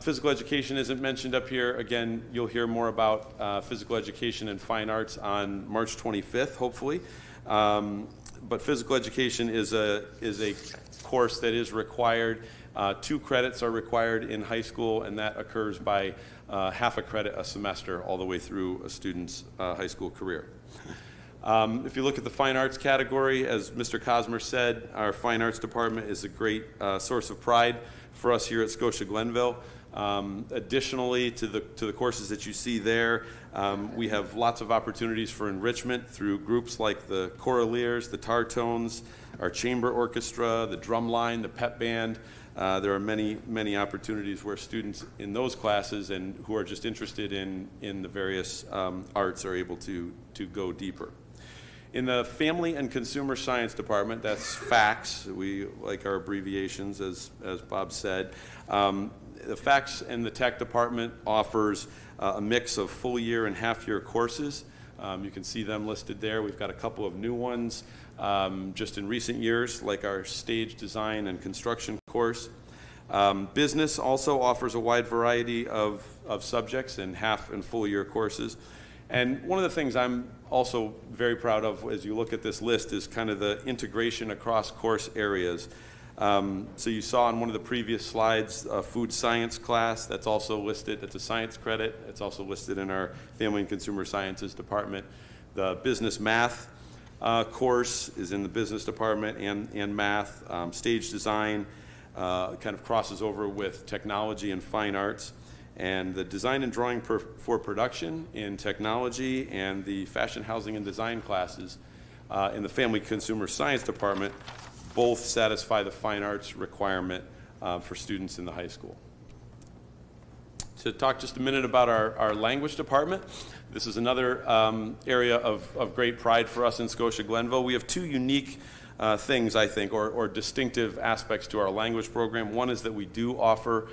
Physical education isn't mentioned up here. Again, you'll hear more about physical education and fine arts on March 25th, hopefully. But physical education is a course that is required. 2 credits are required in high school, and that occurs by half a credit a semester all the way through a student's high school career. If you look at the fine arts category, as Mr. Cosmer said, our fine arts department is a great source of pride for us here at Scotia-Glenville. Additionally to the courses that you see there, we have lots of opportunities for enrichment through groups like the Choraleers, the Tartones, our chamber orchestra, the drum line, the pep band. There are many, many opportunities where students in those classes and who are just interested in the various arts are able to go deeper. In the Family and Consumer Science Department, that's FACS, we like our abbreviations as Bob said. The FACS and the Tech Department offers a mix of full year and half year courses. You can see them listed there. We've got a couple of new ones just in recent years, like our stage design and construction course. Business also offers a wide variety of subjects and half and full year courses. And one of the things I'm also very proud of as you look at this list is kind of the integration across course areas. So you saw on one of the previous slides a food science class that's also listed. It's a science credit. It's also listed in our Family and Consumer Sciences department. The business math course is in the business department and math. Stage design kind of crosses over with technology and fine arts. And the design and drawing for production in technology and the fashion, housing, and design classes in the Family Consumer Science department both satisfy the fine arts requirement for students in the high school. To talk just a minute about our language department, this is another area of great pride for us in Scotia-Glenville. We have 2 unique things, I think, or distinctive aspects to our language program. One is that we do offer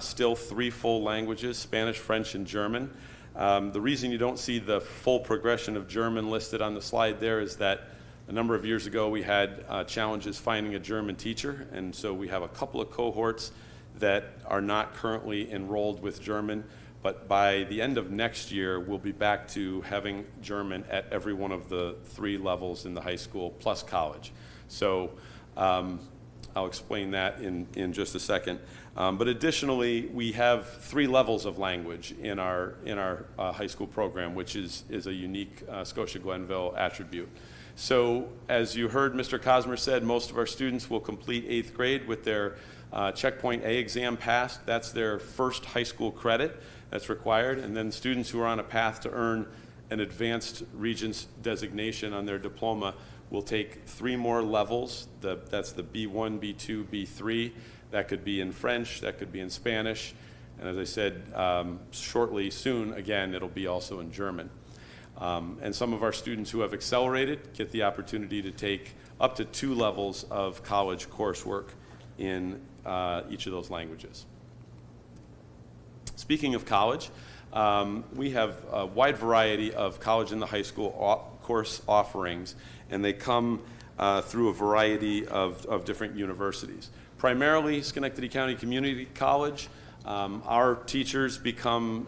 still 3 full languages, Spanish, French, and German. The reason you don't see the full progression of German listed on the slide there is that a number of years ago we had challenges finding a German teacher, and so we have a couple of cohorts that are not currently enrolled with German, but by the end of next year we'll be back to having German at every one of the 3 levels in the high school plus college. So I'll explain that in just a second. But additionally, we have 3 levels of language in our high school program, which is a unique Scotia-Glenville attribute. So as you heard Mr. Cosmer said, most of our students will complete 8th grade with their Checkpoint A exam passed. That's their first high school credit that's required. And then students who are on a path to earn an advanced Regents designation on their diploma will take 3 more levels. That's the B1, B2, B3. That could be in French, that could be in Spanish, and as I said, shortly, soon, again, it'll be also in German. And some of our students who have accelerated get the opportunity to take up to 2 levels of college coursework in each of those languages. Speaking of college, we have a wide variety of college in the high school course offerings, and they come through a variety of different universities. Primarily Schenectady County Community College. Our teachers become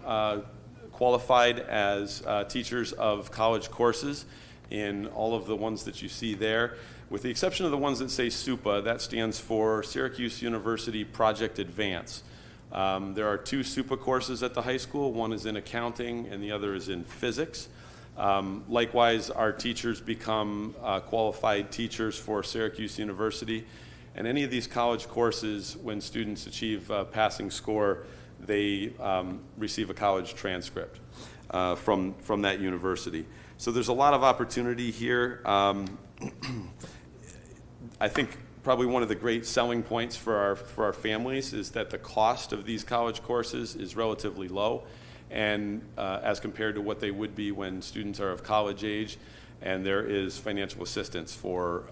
qualified as teachers of college courses in all of the ones that you see there. With the exception of the ones that say SUPA, that stands for Syracuse University Project Advance. There are 2 SUPA courses at the high school. One is in accounting and the other is in physics. Likewise, our teachers become qualified teachers for Syracuse University. And any of these college courses, when students achieve a passing score, they receive a college transcript from that university. So there's a lot of opportunity here. I think probably one of the great selling points for our families is that the cost of these college courses is relatively low, and as compared to what they would be when students are of college age, and there is financial assistance for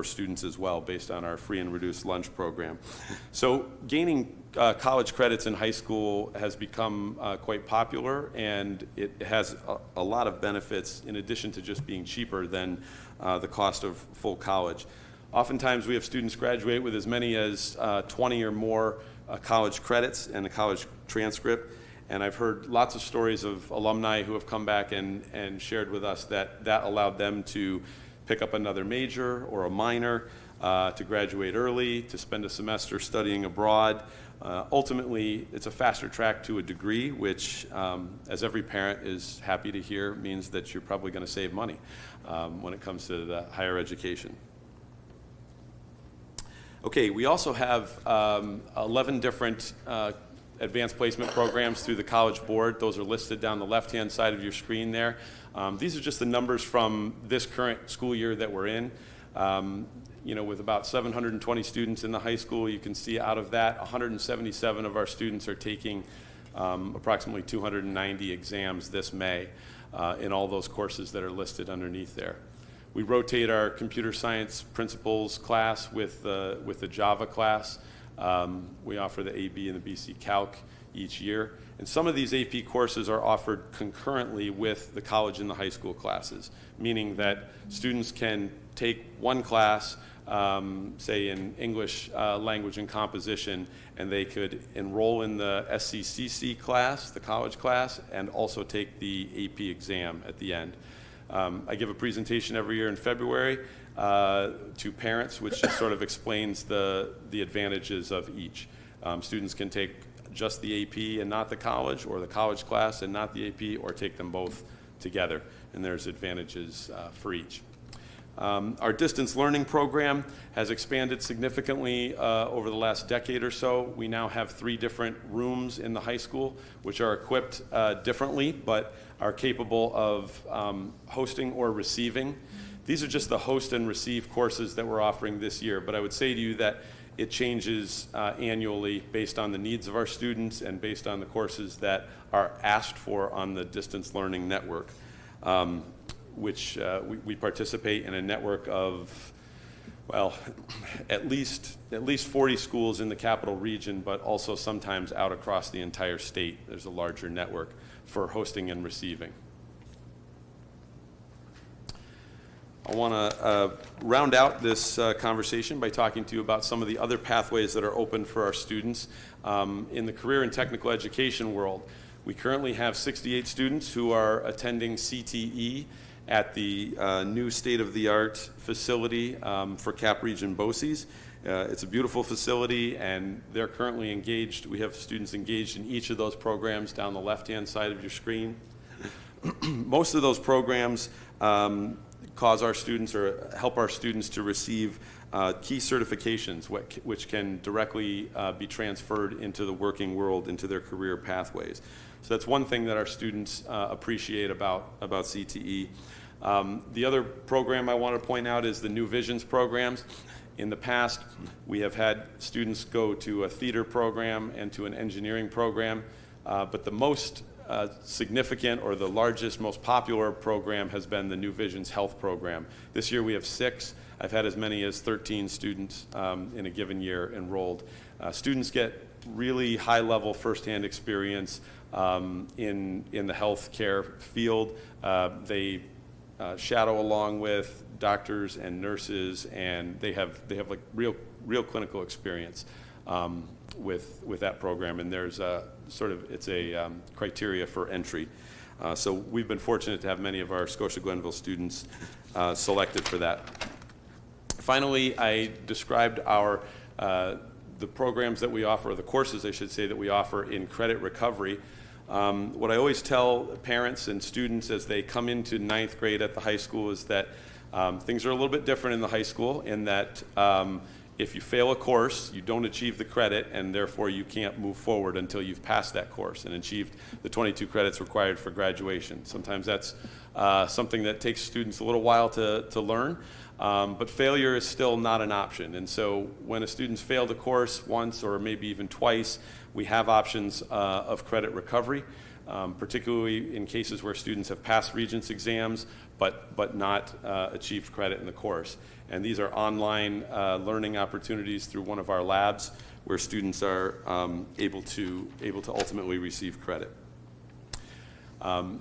students as well based on our free and reduced lunch program. So gaining college credits in high school has become quite popular, and it has a lot of benefits in addition to just being cheaper than the cost of full college. Oftentimes we have students graduate with as many as 20 or more college credits and a college transcript. And I've heard lots of stories of alumni who have come back and shared with us that allowed them to pick up another major or a minor, to graduate early, to spend a semester studying abroad. Ultimately, it's a faster track to a degree, which, as every parent is happy to hear, means that you're probably going to save money when it comes to the higher education. Okay, we also have 11 different advanced placement programs through the College Board. Those are listed down the left-hand side of your screen there. These are just the numbers from this current school year that we're in. With about 720 students in the high school, you can see out of that, 177 of our students are taking approximately 290 exams this May in all those courses that are listed underneath there. We rotate our computer science principles class with the Java class. We offer the AB and the BC Calc each year. And some of these AP courses are offered concurrently with the college and the high school classes, meaning that students can take one class, say in English language and composition, and they could enroll in the SCCC class, the college class, and also take the AP exam at the end. I give a presentation every year in February to parents, which just sort of explains the advantages of each. Students can take just the AP and not the college, or the college class and not the AP, or take them both together, and there's advantages for each. Our distance learning program has expanded significantly over the last decade or so. We now have 3 different rooms in the high school, which are equipped differently, but are capable of hosting or receiving. These are just the host and receive courses that we're offering this year, but I would say to you that it changes annually based on the needs of our students and based on the courses that are asked for on the distance learning network, which we participate in a network of, well, at least 40 schools in the capital region, but also sometimes out across the entire state. There's a larger network for hosting and receiving. I want to round out this conversation by talking to you about some of the other pathways that are open for our students. In the career and technical education world, we currently have 68 students who are attending CTE at the new state-of-the-art facility for Cap Region BOCES. It's a beautiful facility, and they're currently engaged. We have students engaged in each of those programs down the left-hand side of your screen. Most of those programs cause our students or help our students to receive key certifications, which can directly be transferred into the working world, into their career pathways. So that's one thing that our students appreciate about CTE. The other program I want to point out is the New Visions programs. In the past, we have had students go to a theater program and to an engineering program, but the most significant or the largest, most popular program has been the New Visions Health program. This year we have 6. I've had as many as 13 students in a given year enrolled. Students get really high-level firsthand experience in the healthcare field. They shadow along with doctors and nurses, and they have like real clinical experience with that program, and there's it's a criteria for entry. So we've been fortunate to have many of our Scotia-Glenville students selected for that. Finally, I described our the programs that we offer, or the courses, I should say, that we offer in credit recovery. What I always tell parents and students as they come into 9th grade at the high school is that things are a little bit different in the high school, in that if you fail a course, you don't achieve the credit, and therefore you can't move forward until you've passed that course and achieved the 22 credits required for graduation. Sometimes that's something that takes students a little while to learn, but failure is still not an option. And so when a student's failed a course once or maybe even twice, we have options of credit recovery, particularly in cases where students have passed Regents exams but not achieved credit in the course. And these are online learning opportunities through one of our labs where students are able to ultimately receive credit. The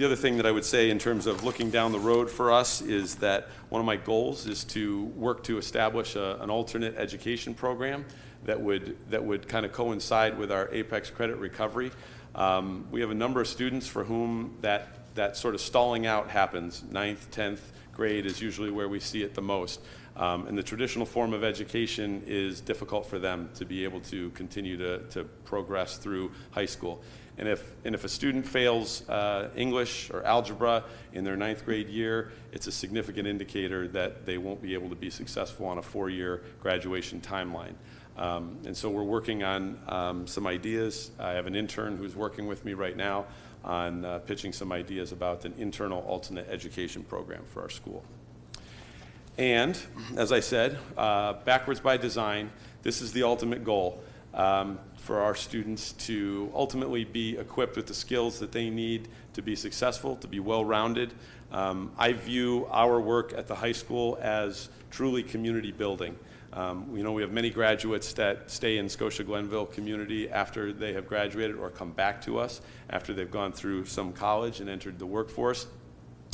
other thing that I would say in terms of looking down the road for us is that one of my goals is to work to establish an alternate education program that would kind of coincide with our Apex credit recovery. We have a number of students for whom that sort of stalling out happens. 9th, 10th grade is usually where we see it the most. And the traditional form of education is difficult for them to be able to continue to progress through high school. And if a student fails English or algebra in their 9th grade year, it's a significant indicator that they won't be able to be successful on a 4-year graduation timeline. And so we're working on some ideas. I have an intern who's working with me right now on pitching some ideas about an internal alternate education program for our school. And, as I said, backwards by design, this is the ultimate goal. For our students to ultimately be equipped with the skills that they need to be successful, to be well-rounded. I view our work at the high school as truly community building. We have many graduates that stay in Scotia-Glenville community after they have graduated or come back to us after they've gone through some college and entered the workforce.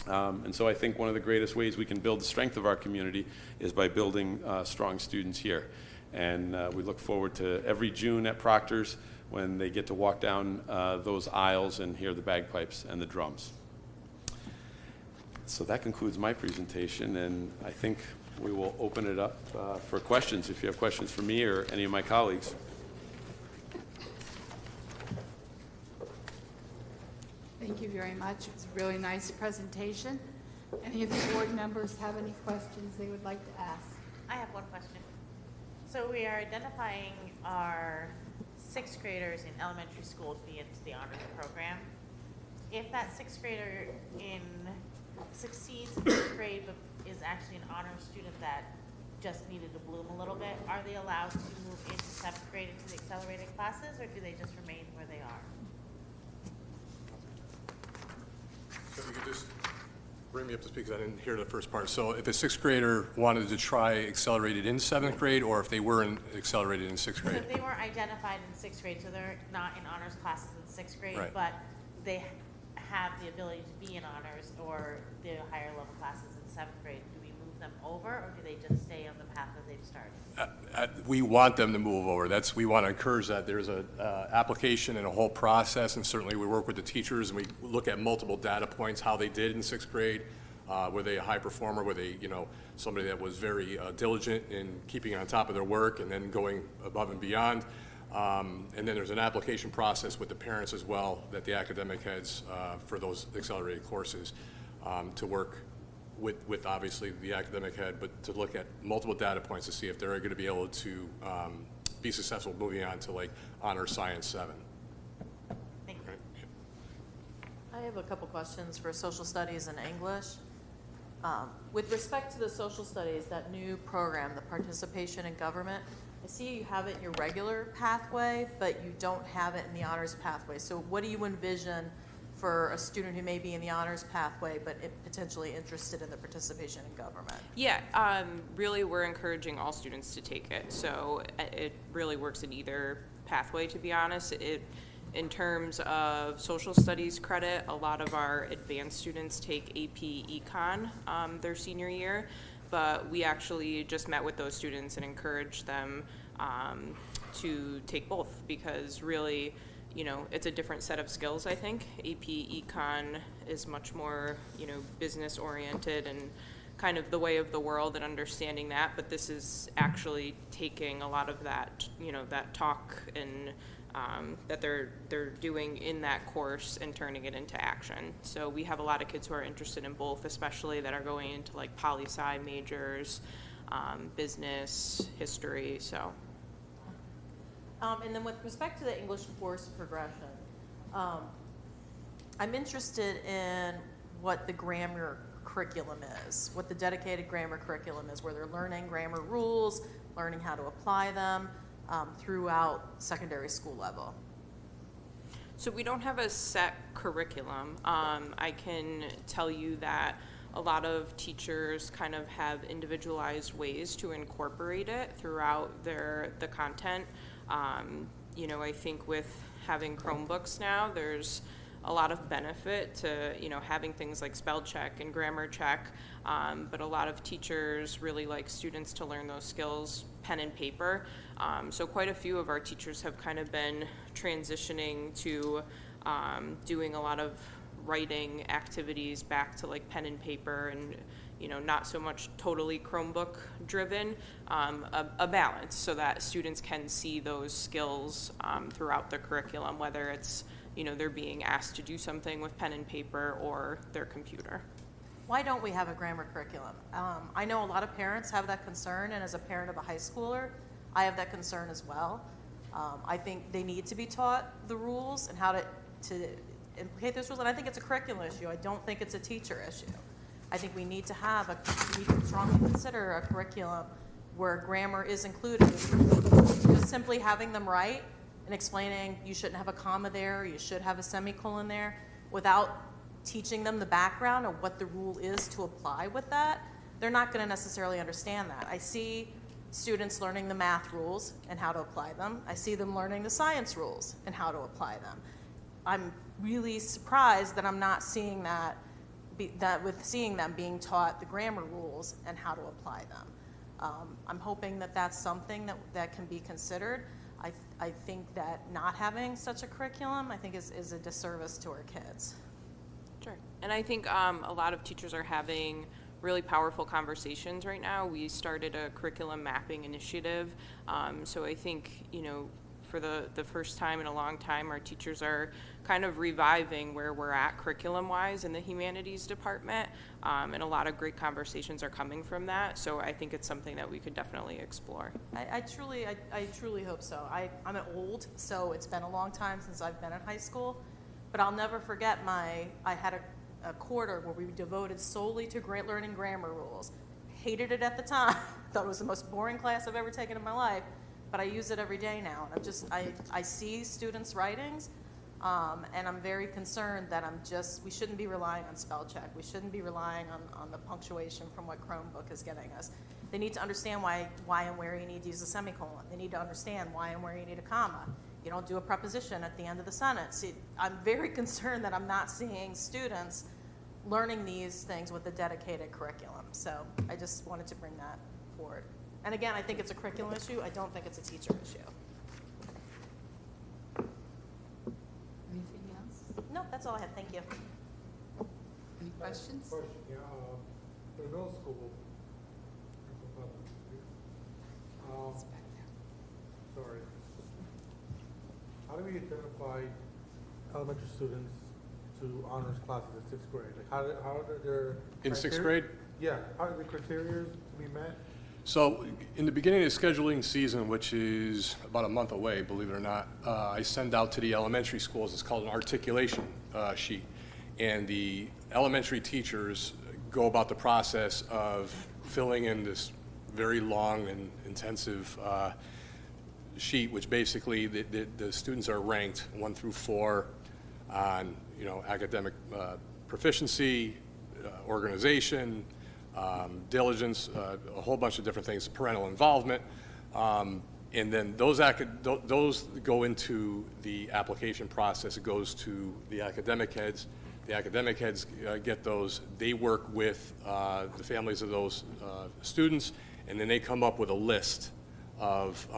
And so I think one of the greatest ways we can build the strength of our community is by building strong students here. And we look forward to every June at Proctor's when they get to walk down those aisles and hear the bagpipes and the drums. So that concludes my presentation, and I think we will open it up for questions if you have questions for me or any of my colleagues. Thank you very much. It was a really nice presentation. Any of the board members have any questions they would like to ask? I have one question. So we are identifying our 6th graders in elementary school to be into the honors program. If that 6th grader succeeds in 5th grade but is actually an honors student that just needed to bloom a little bit, are they allowed to move into 7th grade into the accelerated classes, or do they just remain where they are? So if you could just bring me up to speed because I didn't hear the first part. So if a 6th grader wanted to try accelerated in 7th grade, or if they were accelerated in 6th grade? So if they weren't identified in 6th grade, so they're not in honors classes in 6th grade, Right. but they have the ability to be in honors or the higher level classes in 7th grade, do we move them over, or do they just stay on the path that they've started? We want them to move over. We want to encourage that. There's an application and a whole process, and certainly we work with the teachers, and we look at multiple data points, how they did in 6th grade. Were they a high performer? Were they, somebody that was very diligent in keeping on top of their work and then going above and beyond? And then there's an application process with the parents as well, that the academic heads for those accelerated courses to work with obviously the academic head, but to look at multiple data points to see if they're going to be able to be successful moving on to like Honor Science 7. Thank you. I have a couple questions for social studies and English. With respect to the social studies, that new program, the participation in government, I see you have it in your regular pathway, but you don't have it in the honors pathway. So what do you envision for a student who may be in the honors pathway but potentially interested in the participation in government? Yeah, really we're encouraging all students to take it. So it really works in either pathway, to be honest. In terms of social studies credit, a lot of our advanced students take AP Econ their senior year, but we actually just met with those students and encouraged them to take both, because really, it's a different set of skills, I think. AP Econ is much more, business oriented and kind of the way of the world and understanding that, but this is actually taking a lot of that, that talk and that they're doing in that course and turning it into action. So we have a lot of kids who are interested in both, especially that are going into like poli-sci majors, business, history, so. And then with respect to the English course progression, I'm interested in what the grammar curriculum is, what the dedicated grammar curriculum is, where they're learning grammar rules, learning how to apply them throughout secondary school level. So we don't have a set curriculum. I can tell you that a lot of teachers kind of have individualized ways to incorporate it throughout the content. I think with having Chromebooks now, there's a lot of benefit to, having things like spell check and grammar check, but a lot of teachers really like students to learn those skills pen and paper. So quite a few of our teachers have kind of been transitioning to doing a lot of writing activities back to like pen and paper and not so much totally Chromebook driven, a balance so that students can see those skills throughout the curriculum, whether it's they're being asked to do something with pen and paper or their computer. Why don't we have a grammar curriculum? I know a lot of parents have that concern, and as a parent of a high schooler, I have that concern as well. I think they need to be taught the rules and how to implicate those rules, and I think it's a curriculum issue. I don't think it's a teacher issue. I think we need to strongly consider a curriculum where grammar is included. Just simply having them write and explaining you shouldn't have a comma there, you should have a semicolon there, without teaching them the background of what the rule is to apply with that, they're not going to necessarily understand that. I see students learning the math rules and how to apply them. I see them learning the science rules and how to apply them. I'm really surprised that I'm not seeing seeing them being taught the grammar rules and how to apply them. I'm hoping that that's something that can be considered. I think that not having such a curriculum, I think is a disservice to our kids. Sure. And I think a lot of teachers are having really powerful conversations right now. We started a curriculum mapping initiative. So I think, for the first time in a long time, our teachers are kind of reviving where we're at curriculum-wise in the humanities department, and a lot of great conversations are coming from that. So I think it's something that we could definitely explore. I truly hope so. I'm old, so it's been a long time since I've been in high school, but I'll never forget I had a quarter where we devoted solely to learning grammar rules. Hated it at the time. Thought it was the most boring class I've ever taken in my life, but I use it every day now. And I see students' writings, and I'm very concerned that we shouldn't be relying on spell check. We shouldn't be relying on the punctuation from what Chromebook is getting us. They need to understand why and where you need to use a semicolon. They need to understand why and where you need a comma. You don't do a preposition at the end of the sentence. I'm very concerned that I'm not seeing students learning these things with a dedicated curriculum. So I just wanted to bring that forward. And again, I think it's a curriculum issue. I don't think it's a teacher issue. Anything else? No, that's all I have. Thank you. Any questions? Question, yeah, for the middle school. Sorry. How do we identify elementary students to honors classes in sixth grade? Like, how are their In sixth criteria? grade? Yeah, how are the criteria to be met? So in the beginning of the scheduling season, which is about a month away, believe it or not, I send out to the elementary schools, it's called an articulation sheet. And the elementary teachers go about the process of filling in this very long and intensive sheet, which basically the students are ranked 1 through 4 on, academic proficiency, organization, diligence, a whole bunch of different things, parental involvement, and then those go into the application process. It goes to the academic heads. The academic heads get those. They work with the families of those students, and then they come up with a list of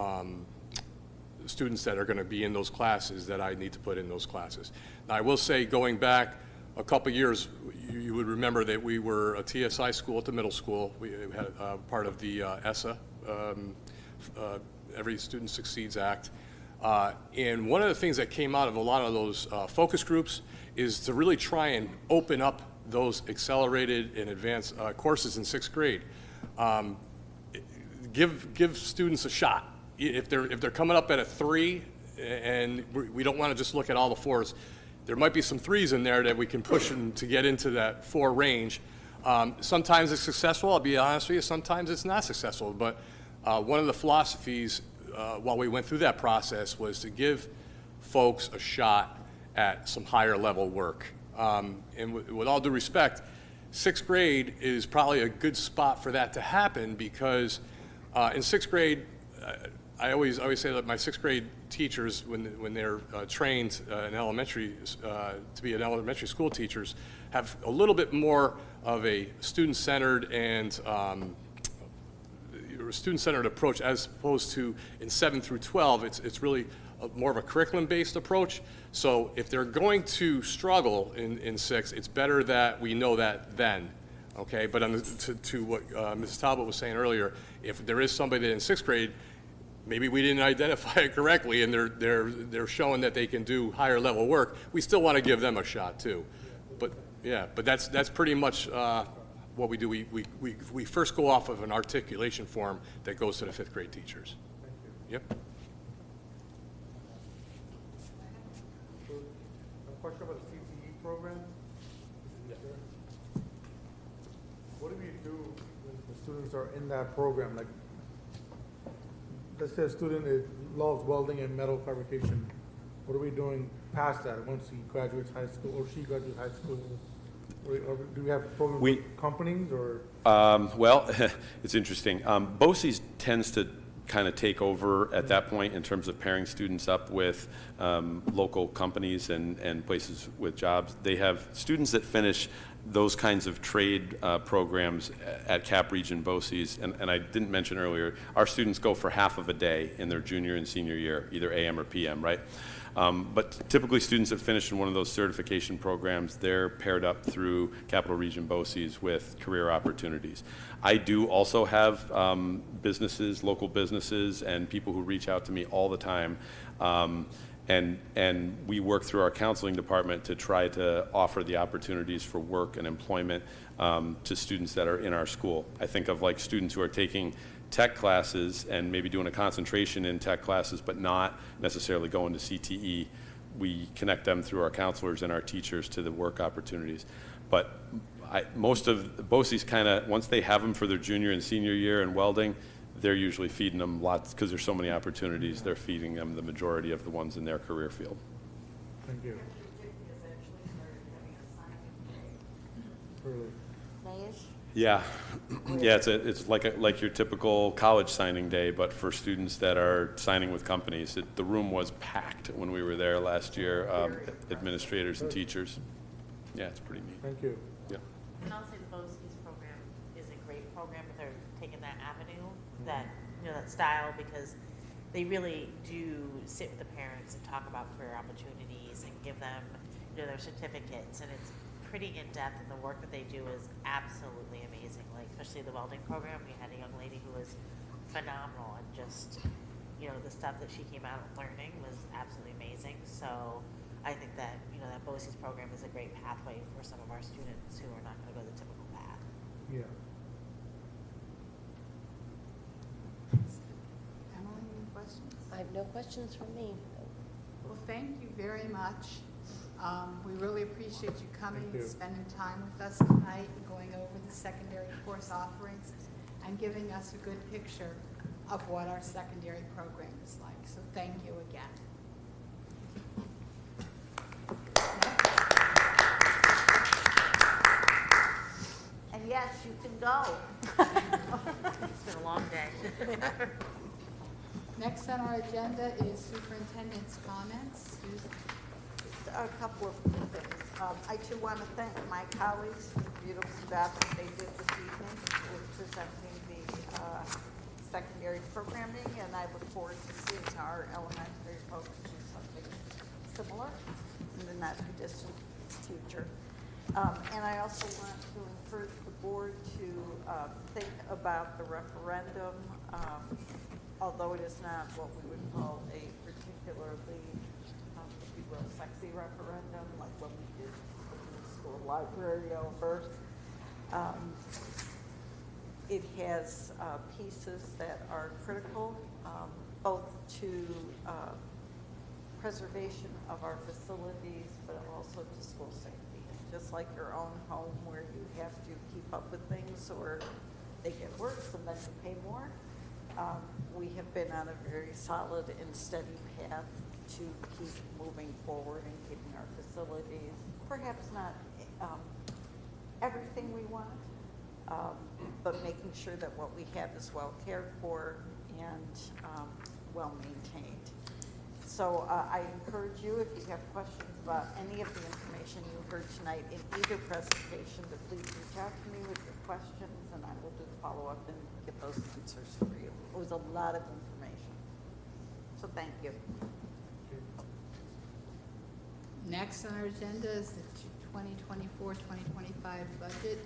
students that are going to be in those classes that I need to put in those classes. Now, I will say, going back a couple years, you would remember that we were a TSI school at the middle school. We had part of the ESSA, Every Student Succeeds Act. And one of the things that came out of a lot of those focus groups is to really try and open up those accelerated and advanced courses in 6th grade. Give students a shot. If they're coming up at a 3, and we don't want to just look at all the 4s, there might be some 3s in there that we can push them to get into that 4 range. Sometimes it's successful, I'll be honest with you, sometimes it's not successful, but one of the philosophies while we went through that process was to give folks a shot at some higher level work. And with all due respect, 6th grade is probably a good spot for that to happen, because in 6th grade, I always say that my 6th grade teachers, when they're trained in elementary to be an elementary school teachers, have a little bit more of a student-centered and student-centered approach, as opposed to in 7 through 12, it's really more of a curriculum-based approach. So if they're going to struggle in 6, it's better that we know that then. Okay, but to what Mrs. Talbot was saying earlier, if there is somebody that in 6th grade, maybe we didn't identify it correctly, and they're showing that they can do higher level work, we still want to give them a shot too. But yeah, but that's pretty much what we do. We first go off of an articulation form that goes to the 5th grade teachers. Yep. So, a question about the CTE program. What do you do when the students are in that program? Like, let's say a student loves welding and metal fabrication. What are we doing past that once he graduates high school or she graduates high school? Or do we have programs with companies or? Well, it's interesting. BOCES tends to kind of take over at that point in terms of pairing students up with local companies and places with jobs. They have students that finish those kinds of trade programs at Cap Region BOCES, and I didn't mention earlier, our students go for half of a day in their junior and senior year, either AM or PM, right? But typically students that finish in one of those certification programs, they're paired up through Capital Region BOCES with career opportunities. I do also have businesses, local businesses, and people who reach out to me all the time. And we work through our counseling department to try to offer the opportunities for work and employment to students that are in our school. I think of like students who are taking tech classes and maybe doing a concentration in tech classes, but not necessarily going to CTE. We connect them through our counselors and our teachers to the work opportunities. But most of the BOCES kind of, once they have them for their junior and senior year in welding, they're usually feeding them lots, because there's so many opportunities, they're feeding them the majority of the ones in their career field. Thank you. Yeah, yeah, it's like your typical college signing day, but for students that are signing with companies. The room was packed when we were there last year, administrators and teachers. Yeah, it's pretty neat. Thank you. Yeah. And I'll say the BOCES program is a great program, but they're taking that avenue, that, that style, because they really do sit with the parents and talk about career opportunities and give them, their certificates, and it's pretty in-depth, and the work that they do is absolutely amazing. Like, especially the welding program, we had a young lady who was phenomenal, and just, the stuff that she came out learning was absolutely amazing. So I think that, that BOCES program is a great pathway for some of our students who are not going to go the typical path. Yeah. Emily, any questions? I have no questions from me. Well, thank you very much. We really appreciate you coming and spending time with us tonight and going over the secondary course offerings and giving us a good picture of what our secondary program is like. So thank you again. And yes, you can go. It's been a long day. Next on our agenda is superintendent's comments. Susan? A couple of things. I too want to thank my colleagues for the beautiful job that they did this evening with presenting the secondary programming, and I look forward to seeing our elementary folks do something similar in the not too distant future. And I also want to encourage the board to think about the referendum, although it is not what we would call a particularly, if you will, sexy referendum, like what we did in the school library over. It has pieces that are critical, both to preservation of our facilities, but also to school safety. Just like your own home where you have to keep up with things or they get worse and then you pay more. We have been on a very solid and steady path to keep moving forward and keeping our facilities, perhaps not everything we want, but making sure that what we have is well cared for and well maintained. So I encourage you, if you have questions about any of the information you heard tonight in either presentation, to please reach out to me with your questions, and I will do the follow-up and get those answers for you. It was a lot of information. So thank you. Next on our agenda is the 2024-2025 budget.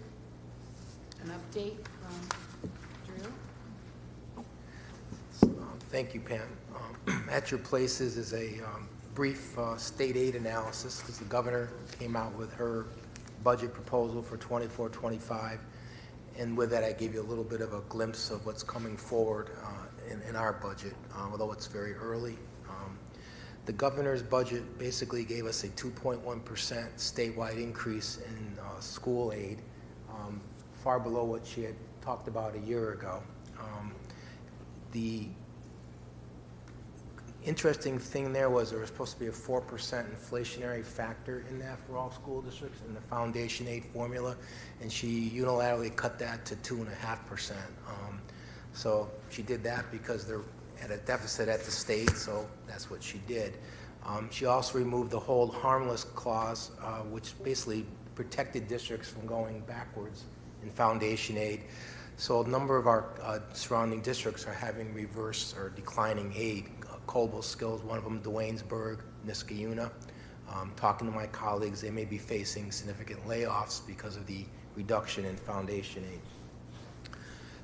An update from Drew. Thank you, Pam. At your places is a brief state aid analysis, because the governor came out with her budget proposal for 24-25, and with that I gave you a little bit of a glimpse of what's coming forward in our budget, although it's very early. The governor's budget basically gave us a 2.1% statewide increase in school aid, far below what she had talked about a year ago. The interesting thing there was supposed to be a 4% inflationary factor in that for all school districts in the foundation aid formula, and she unilaterally cut that to 2.5%. So she did that because they're at a deficit at the state, so that's what she did. She also removed the hold harmless clause, which basically protected districts from going backwards in foundation aid. So a number of our surrounding districts are having reverse or declining aid. Coble Skills, one of them, Duanesburg, Niskayuna. Talking to my colleagues, they may be facing significant layoffs because of the reduction in foundation aid.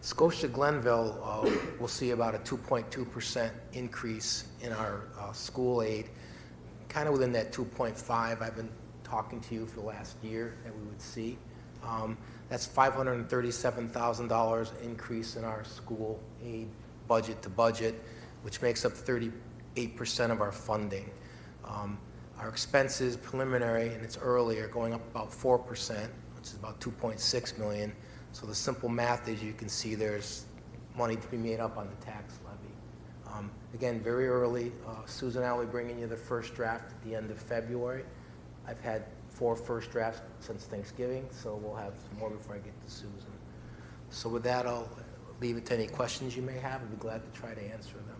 Scotia-Glenville will see about a 2.2% increase in our school aid, kind of within that 2.5 I've been talking to you for the last year that we would see. That's $537,000 increase in our school aid budget to budget, which makes up 38% of our funding. Our expenses, preliminary, and it's early, are going up about 4%, which is about $2.6 million. So the simple math is, you can see there's money to be made up on the tax levy. Again, very early. Susan and I will be bringing you the first draft at the end of February. I've had 4 first drafts since Thanksgiving, so we'll have some more before I get to Susan. So with that, I'll leave it to any questions you may have. I'd be glad to try to answer them.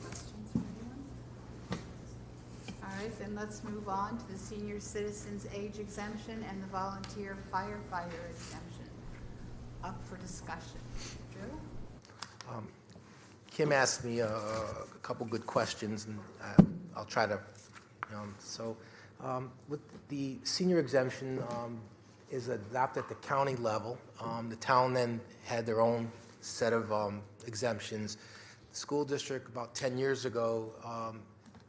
Questions from anyone? All right, then let's move on to the senior citizens age exemption and the volunteer firefighter exemption. Up for discussion. Drew? Kim asked me a couple good questions, and I'll try to, with the senior exemption is adopted at the county level. The town then had their own set of exemptions. The school district about 10 years ago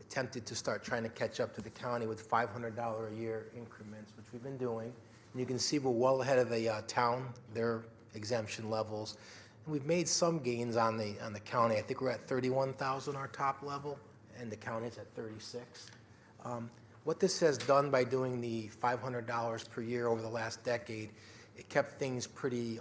attempted to start trying to catch up to the county with $500 a year increments, which we've been doing. And you can see we're well ahead of the town, their exemption levels. And we've made some gains on the county. I think we're at 31,000 our top level, and the county's at 36. What this has done by doing the $500 per year over the last decade, it kept things pretty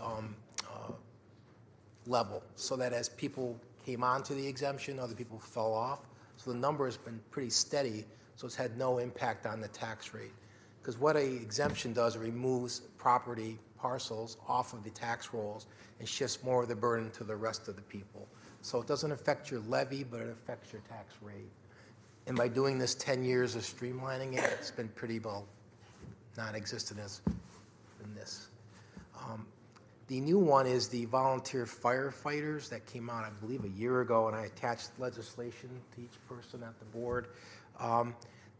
level, so that as people came onto the exemption, other people fell off. So the number has been pretty steady, so it's had no impact on the tax rate. Because what an exemption does, it removes property parcels off of the tax rolls and shifts more of the burden to the rest of the people. So it doesn't affect your levy, but it affects your tax rate. And by doing this 10 years of streamlining it, it's been pretty well non-existent in this. The new one is the volunteer firefighters that came out, I believe, a year ago, and I attached legislation to each person at the board.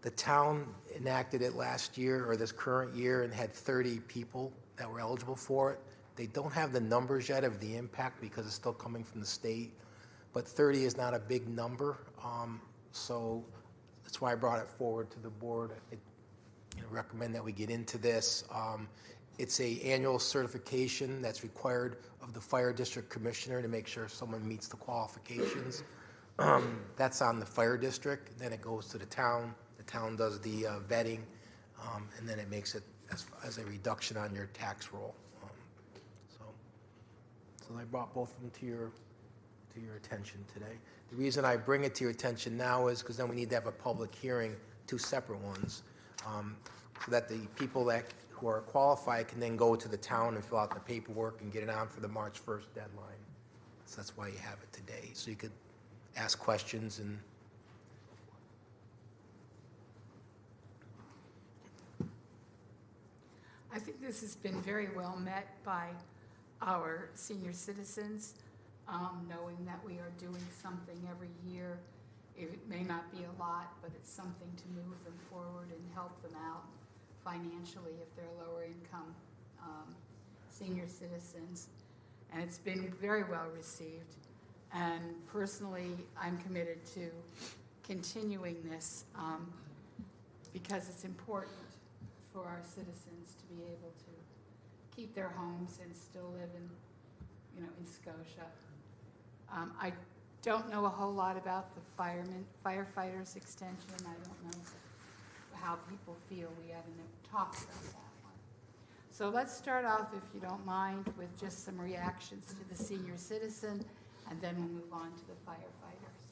The town enacted it last year, or this current year, and had 30 people that were eligible for it. They don't have the numbers yet of the impact because it's still coming from the state, but 30 is not a big number, so that's why I brought it forward to the board. I recommend that we get into this. It's a annual certification that's required of the fire district commissioner to make sure someone meets the qualifications. That's on the fire district, then it goes to the town. The town does the vetting, and then it makes it as a reduction on your tax roll. So I brought both of them to your attention today. The reason I bring it to your attention now is because then we need to have a public hearing, 2 separate ones, so that the people who are qualified can then go to the town and fill out the paperwork and get it on for the March 1st deadline. So that's why you have it today, so you could ask questions and. I think this has been very well met by our senior citizens, knowing that we are doing something every year. It may not be a lot, but it's something to move them forward and help them out financially if they're lower income senior citizens. And it's been very well received. And personally, I'm committed to continuing this because it's important for our citizens to be able to keep their homes and still live in Scotia. I don't know a whole lot about the firefighters extension. I don't know how people feel. We haven't talked about that one. So let's start off, if you don't mind, with just some reactions to the senior citizen, and then we'll move on to the firefighters.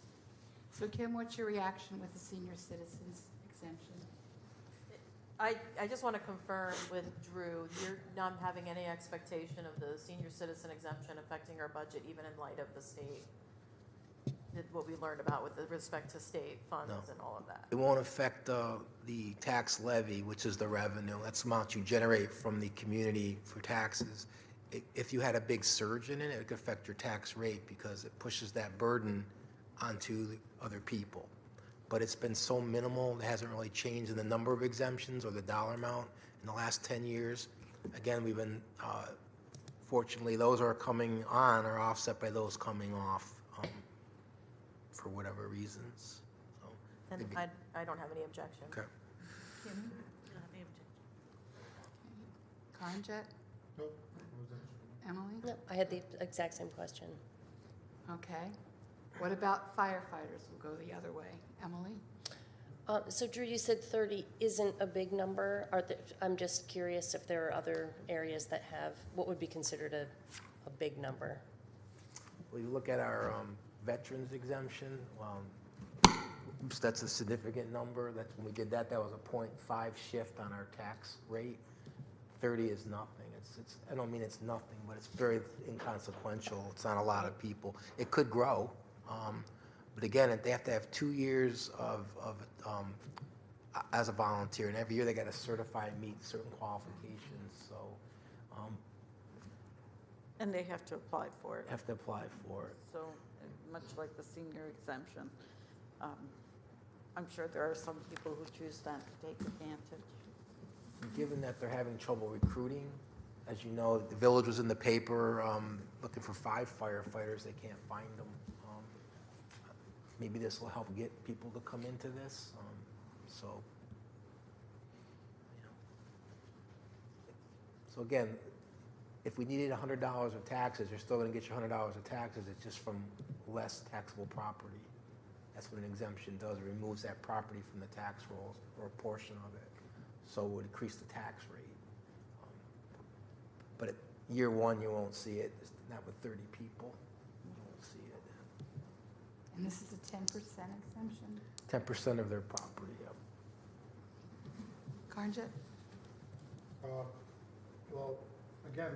So Kim, what's your reaction with the senior citizens exemption? I just want to confirm with Drew, you're not having any expectation of the senior citizen exemption affecting our budget, even in light of the state, what we learned about with respect to state funds and all of that. It won't affect the tax levy, which is the revenue. That's the amount you generate from the community for taxes. If you had a big surge in it, it could affect your tax rate because it pushes that burden onto other people. But it's been so minimal, it hasn't really changed in the number of exemptions or the dollar amount in the last 10 years. Again, we've been, fortunately, those are coming on are offset by those coming off for whatever reasons. So, And I don't have any objection. okay. Kim? Conjet? Nope. Emily? No, I had the exact same question. Okay. What about firefighters? We'll go the other way. Emily? So Drew, you said 30 isn't a big number. I'm just curious if there are other areas that have, what would be considered a big number? Well, you look at our veterans exemption, that's a significant number. That's when we did that was a 0.5 shift on our tax rate. 30 is nothing. It's I don't mean it's nothing, but it's very inconsequential. It's not a lot of people. It could grow. But again, they have to have 2 years of as a volunteer, and every year they got to certify and meet certain qualifications. So, And they have to apply for it. have to apply for it. So much like the senior exemption, I'm sure there are some people who choose not to take advantage. Given that they're having trouble recruiting, as you know, the village was in the paper looking for 5 firefighters. They can't find them. Maybe this will help get people to come into this. So again, if we needed $100 of taxes, you're still going to get your $100 of taxes. It's just from less taxable property. That's what an exemption does. It removes that property from the tax rolls or a portion of it. So it would increase the tax rate. But at year 1, you won't see it. It's not with 30 people. You won't see it. And this is a 10% exemption? 10% of their property, yep. Conjet? Well, again,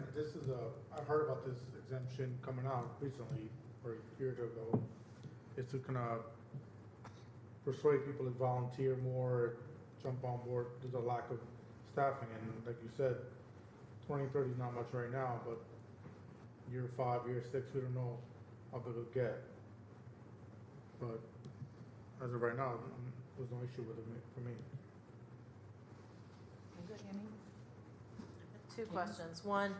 I've heard about this exemption coming out recently, or a year or two ago. It's to kind of persuade people to volunteer more, jump on board. There's a lack of staffing, and like you said, 20, 30 is not much right now, but year 5, year 6, we don't know how big it'll get. But as of right now, There was no issue with it for me. Kimmy? Two questions. One,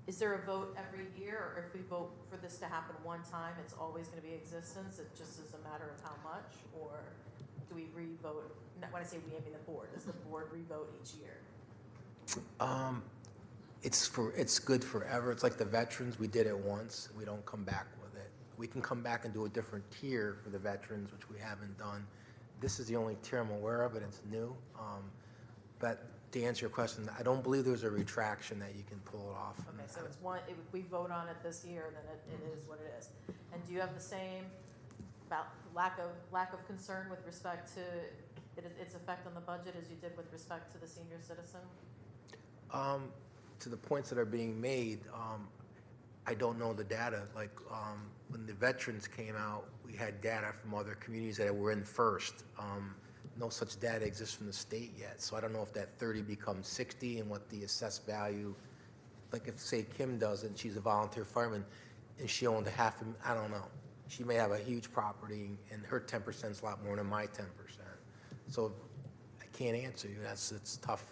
is there a vote every year, or if we vote for this to happen one time, it's always going to be existence? It just is a matter of how much, or do we re-vote? When I say we, I mean the board. Does the board re-vote each year? It's good forever. It's like the veterans. We did it once. We don't come back with it. We can come back and do a different tier for the veterans, which we haven't done. This is the only tier I'm aware of, and it's new. But to answer your question, I don't believe there's a retraction that you can pull it off. Okay, so it's one, if we vote on it this year, then it is what it is. And do you have the same about lack of concern with respect to its effect on the budget as you did with respect to the senior citizen? To the points that are being made, I don't know the data. Like when the veterans came out, we had data from other communities that were in first. No such data exists from the state yet. So I don't know if that 30 becomes 60 and what the assessed value, like if say Kim does it and she's a volunteer fireman and she owned I don't know. She may have a huge property and her 10% is a lot more than my 10%. So I can't answer you. It's tough.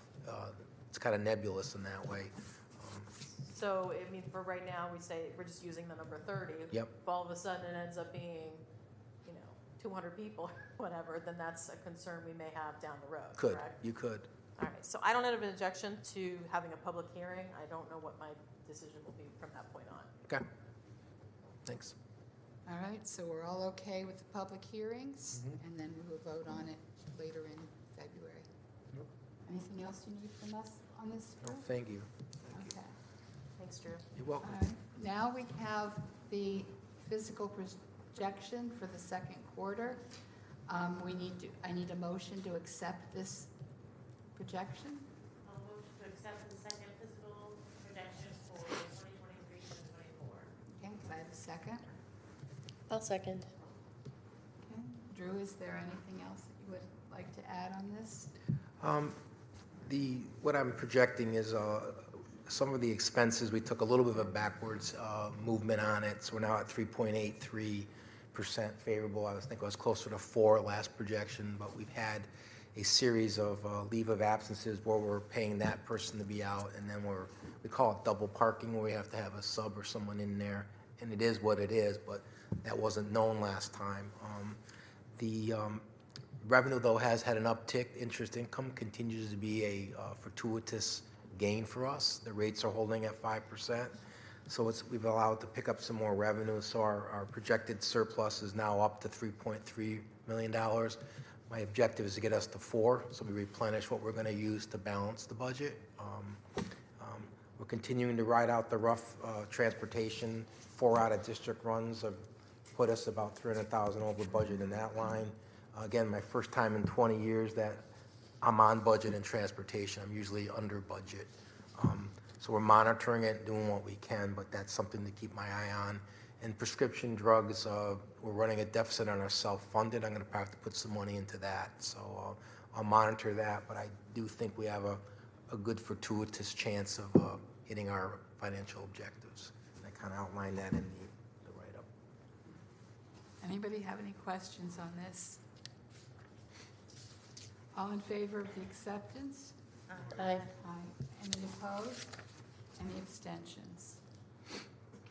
It's kind of nebulous in that way. So, I mean, for right now, we say we're just using the number 30. Yep. If all of a sudden it ends up being, 200 people, whatever, then that's a concern we may have down the road, Could. correct? You could. All right, so I don't have an objection to having a public hearing. I don't know what my decision will be from that point on. Okay. Thanks. All right, so we're all okay with the public hearings, and then we will vote on it later in February. Nope. Anything else you need from us on this? No, Drew? thank you. Okay. Thanks, Drew. You're All welcome. right. Now we have the physical projection for the second quarter. I need a motion to accept this projection. I'll move to accept the second physical projection for 2023-2024. Okay, do I have a second? I'll second. Okay. Drew, is there anything else that you would like to add on this? What I'm projecting is some of the expenses, we took a little bit of a backwards movement on it. So we're now at 3.83% favorable. I think it was closer to 4 last projection, but we've had a series of leave of absences where we're paying that person to be out, and then we call it double parking, where we have to have a sub or someone in there, and it is what it is, but that wasn't known last time. The revenue, though, has had an uptick. Interest income continues to be a fortuitous gain for us. The rates are holding at 5%. So we've allowed to pick up some more revenue. So our projected surplus is now up to $3.3 million. My objective is to get us to 4, so we replenish what we're going to use to balance the budget. We're continuing to ride out the rough transportation. 4 out-of-district runs have put us about $300,000 over budget in that line. Again, my first time in 20 years that I'm on budget in transportation. I'm usually under budget. So we're monitoring it, doing what we can, but that's something to keep my eye on. And prescription drugs, we're running a deficit on our self-funded. I'm going to have to put some money into that. So I'll monitor that, but I do think we have a good fortuitous chance of hitting our financial objectives. And I kind of outlined that in the write-up. Anybody have any questions on this? All in favor of the acceptance? Aye. Aye. Any opposed? Any abstentions?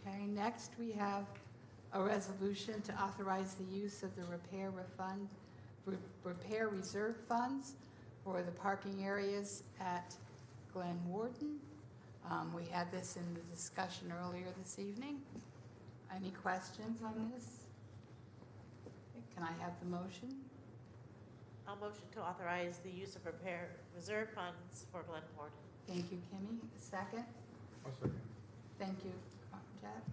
Okay, next we have a resolution to authorize the use of the repair reserve funds for the parking areas at Glen Warden. We had this in the discussion earlier this evening. Any questions on this? Can I have the motion? I'll motion to authorize the use of repair reserve funds for Glen Warden. Thank you, Kimmy. A second? I'll second. Thank you, Jeff.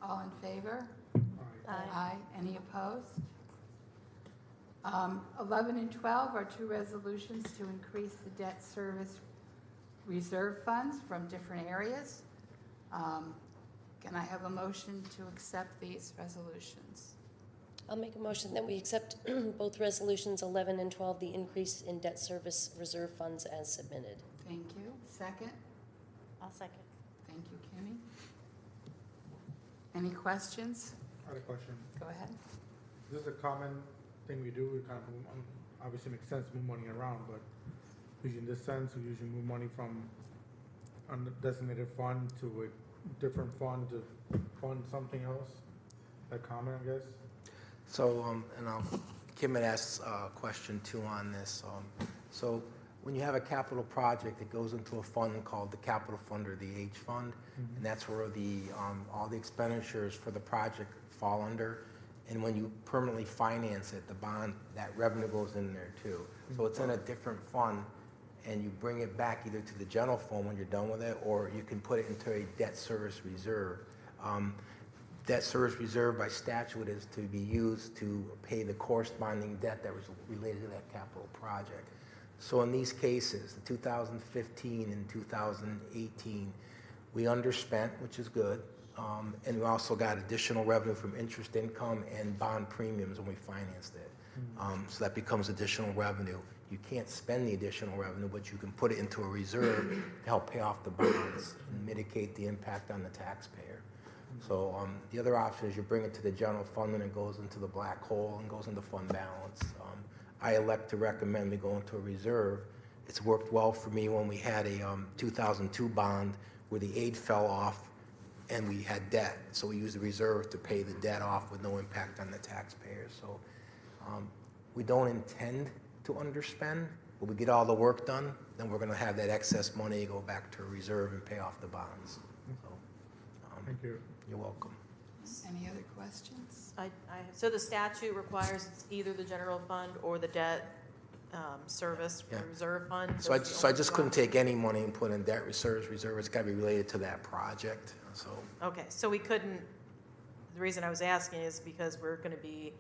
All in favor? Aye. Aye. Any opposed? 11 and 12 are 2 resolutions to increase the debt service reserve funds from different areas. Can I have a motion to accept these resolutions? I'll make a motion that we accept both resolutions 11 and 12, the increase in debt service reserve funds as submitted. Thank you. Second? I'll second. Thank you, Kimmy. Any questions? I had a question. Go ahead. Is this a common thing we do. We kind of move, obviously makes sense to move money around, but usually in this sense, we usually move money from undesignated fund to a different fund to fund something else. That comment, I guess. So, Kim had asked a question too on this. So when you have a capital project, it goes into a fund called the capital fund or the H fund, and that's where the all the expenditures for the project fall under. And when you permanently finance it, the bond, that revenue goes in there too. So it's in a different fund, and you bring it back either to the general fund when you're done with it, or you can put it into a debt service reserve. Debt service reserve by statute is to be used to pay the corresponding debt that was related to that capital project. So in these cases, the 2015 and 2018, we underspent, which is good, and we also got additional revenue from interest income and bond premiums when we financed it. So that becomes additional revenue. You can't spend the additional revenue, but you can put it into a reserve to help pay off the bonds and mitigate the impact on the taxpayer. So the other option is you bring it to the general fund and it goes into the black hole and goes into fund balance. I elect to recommend we go into a reserve. It's worked well for me when we had a 2002 bond where the aid fell off and we had debt. So we used the reserve to pay the debt off with no impact on the taxpayers. So we don't intend to underspend, but we get all the work done, then we're going to have that excess money go back to a reserve and pay off the bonds. So, Thank you. You're welcome. Any other questions? So the statute requires it's either the general fund or the debt service reserve fund? So I just couldn't take any money and put in debt reserve. It's got to be related to that project. So Okay, so we couldn't, the reason I was asking is because we're going to be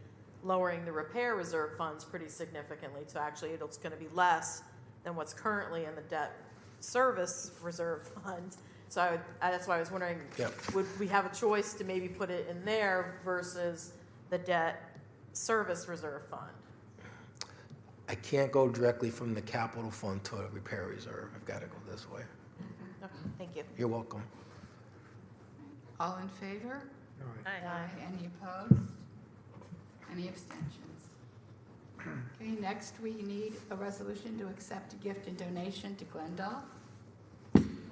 lowering the repair reserve funds pretty significantly. So actually it's going to be less than what's currently in the debt service reserve fund. So that's why I was wondering, would we have a choice to maybe put it in there versus the debt service reserve fund? I can't go directly from the capital fund to a repair reserve. I've got to go this way. Okay, thank you. You're welcome. All in favor? Aye. Any opposed? Any abstentions? Okay, next we need a resolution to accept a gift and donation to Glendale.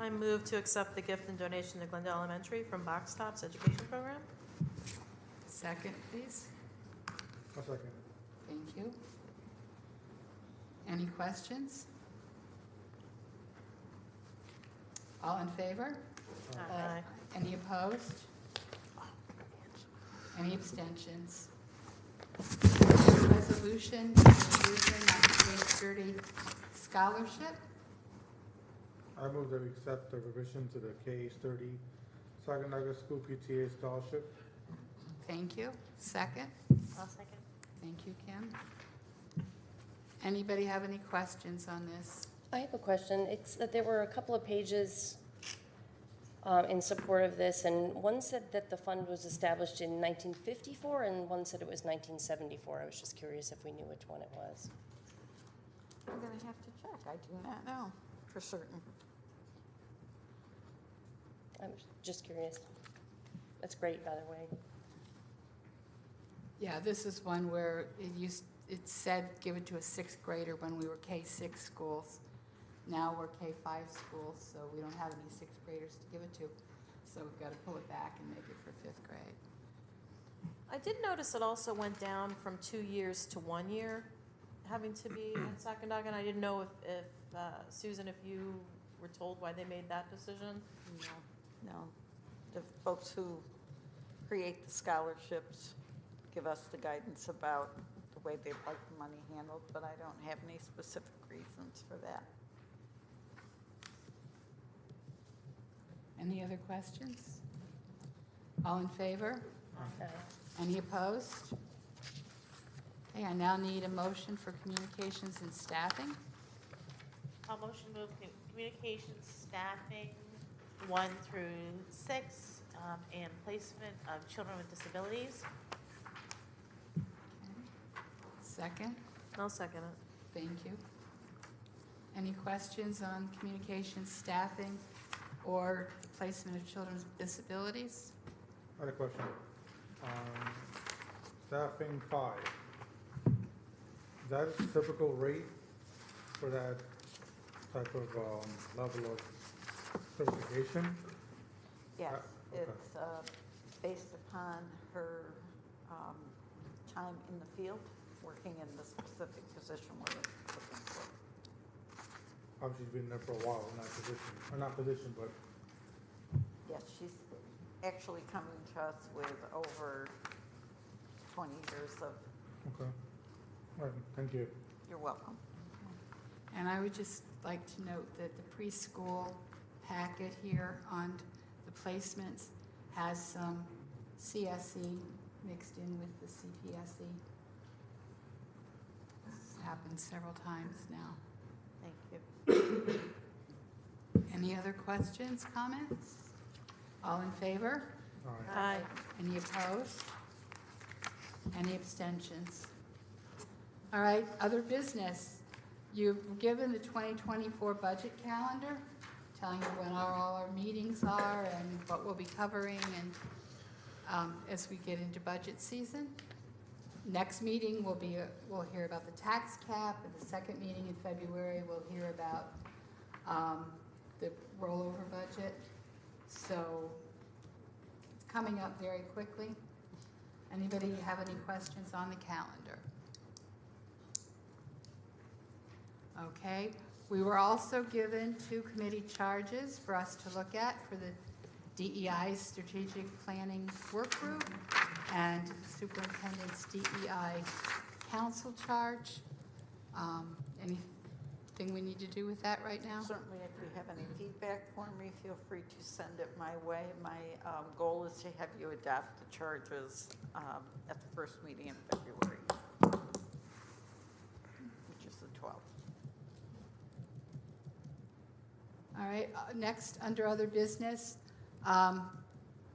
I move to accept the gift and donation to Glendale Elementary from Box Tops Education Program. Second, please. A second. Thank you. Any questions? All in favor? Aye. Any opposed? Any abstentions? Resolution to Lutheran Community Scholarship. I move that we accept the revision to the K-30 Scotia-Glenville School PTA Scholarship. Thank you. Second. I'll second. Thank you, Kim. Anybody have any questions on this? I have a question. It's that there were a couple of pages in support of this, and one said that the fund was established in 1954, and one said it was 1974. I was just curious if we knew which one it was. I'm going to have to check. I do not know for certain. I'm just curious. That's great, by the way. Yeah, this is one where it said give it to a sixth grader when we were K-6 schools. Now we're K-5 schools, so we don't have any sixth graders to give it to. So we've got to pull it back and make it for fifth grade. I did notice it also went down from 2 years to 1 year, having to be in Scotia-Glenville. I didn't know if Susan, if you were told why they made that decision? No. The folks who create the scholarships give us the guidance about the way they'd like the money handled, but I don't have any specific reasons for that. Any other questions? All in favor? Any opposed? Okay, I now need a motion for communications and staffing. I'll motion move communications staffing 1 through 6 and placement of children with disabilities. Second. I'll second it. Thank you. Any questions on communications staffing or placement of children with disabilities? I had a question. Staffing 5. Is that a typical rate for that type of level of certification? Yes, Okay. it's based upon her time in the field, working in the specific position we're looking for. Obviously, she's been there for a while in that position, or not position, but Yes, she's actually coming to us with over 20 years of, okay. All right, thank you. you're welcome. And I would just like to note that the preschool packet here on the placements has some CSE mixed in with the CPSE. This happened several times now. Thank you. Any other questions, comments? All in favor? All right. Aye. Any opposed? Any abstentions? All right, other business. You've given the 2024 budget calendar, telling you when all our meetings are and what we'll be covering and as we get into budget season. Next meeting will be, we'll hear about the tax cap, and the second meeting in February, we'll hear about the rollover budget. So it's coming up very quickly. Anybody have any questions on the calendar? Okay, we were also given 2 committee charges for us to look at for the DEI Strategic Planning Work Group and Superintendent's DEI Council charge. Anything we need to do with that right now? Certainly, if you have any feedback for me, feel free to send it my way. My goal is to have you adopt the charges at the first meeting in February, which is the 12th. All right, next, under other business,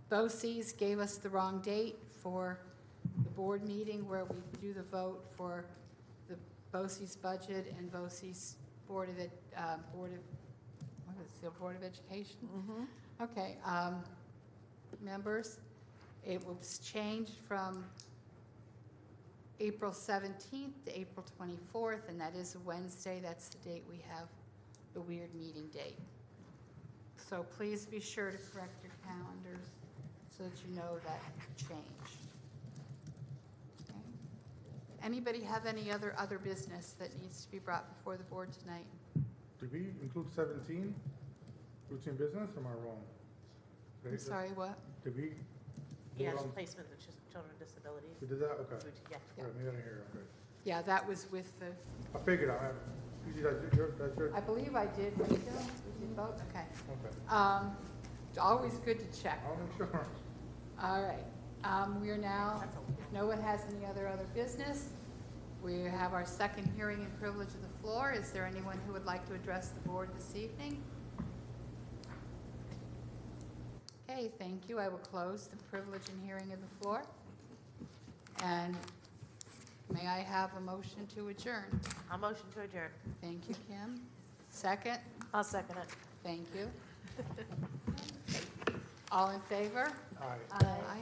BOCES gave us the wrong date for the board meeting where we do the vote for the BOCES budget and BOCES Board of Education? Mm-hmm. Okay, members, it was changed from April 17th to April 24th, and that is a Wednesday. That's the date we have the weird meeting date. So please be sure to correct your calendars so that you know that change. Okay. Anybody have any other business that needs to be brought before the board tonight? Did we include 17, routine business, or am I wrong? I'm sorry, what? Did we? Yes, vote on- placement of children with disabilities. We did that, okay. Yeah. All right, maybe I didn't hear, okay. Yeah, that was with the, I figured out, usually that's your, I believe I did, Rachel? We did both, okay. okay. It's always good to check. I'll make sure. All right, we are now, if no one has any other business, we have our second hearing and privilege of the floor. Is there anyone who would like to address the board this evening? Okay, thank you. I will close the privilege and hearing of the floor. And may I have a motion to adjourn? I'll motion to adjourn. Thank you, Kim. Second? I'll second it. Thank you. All in favor? All right. Aye.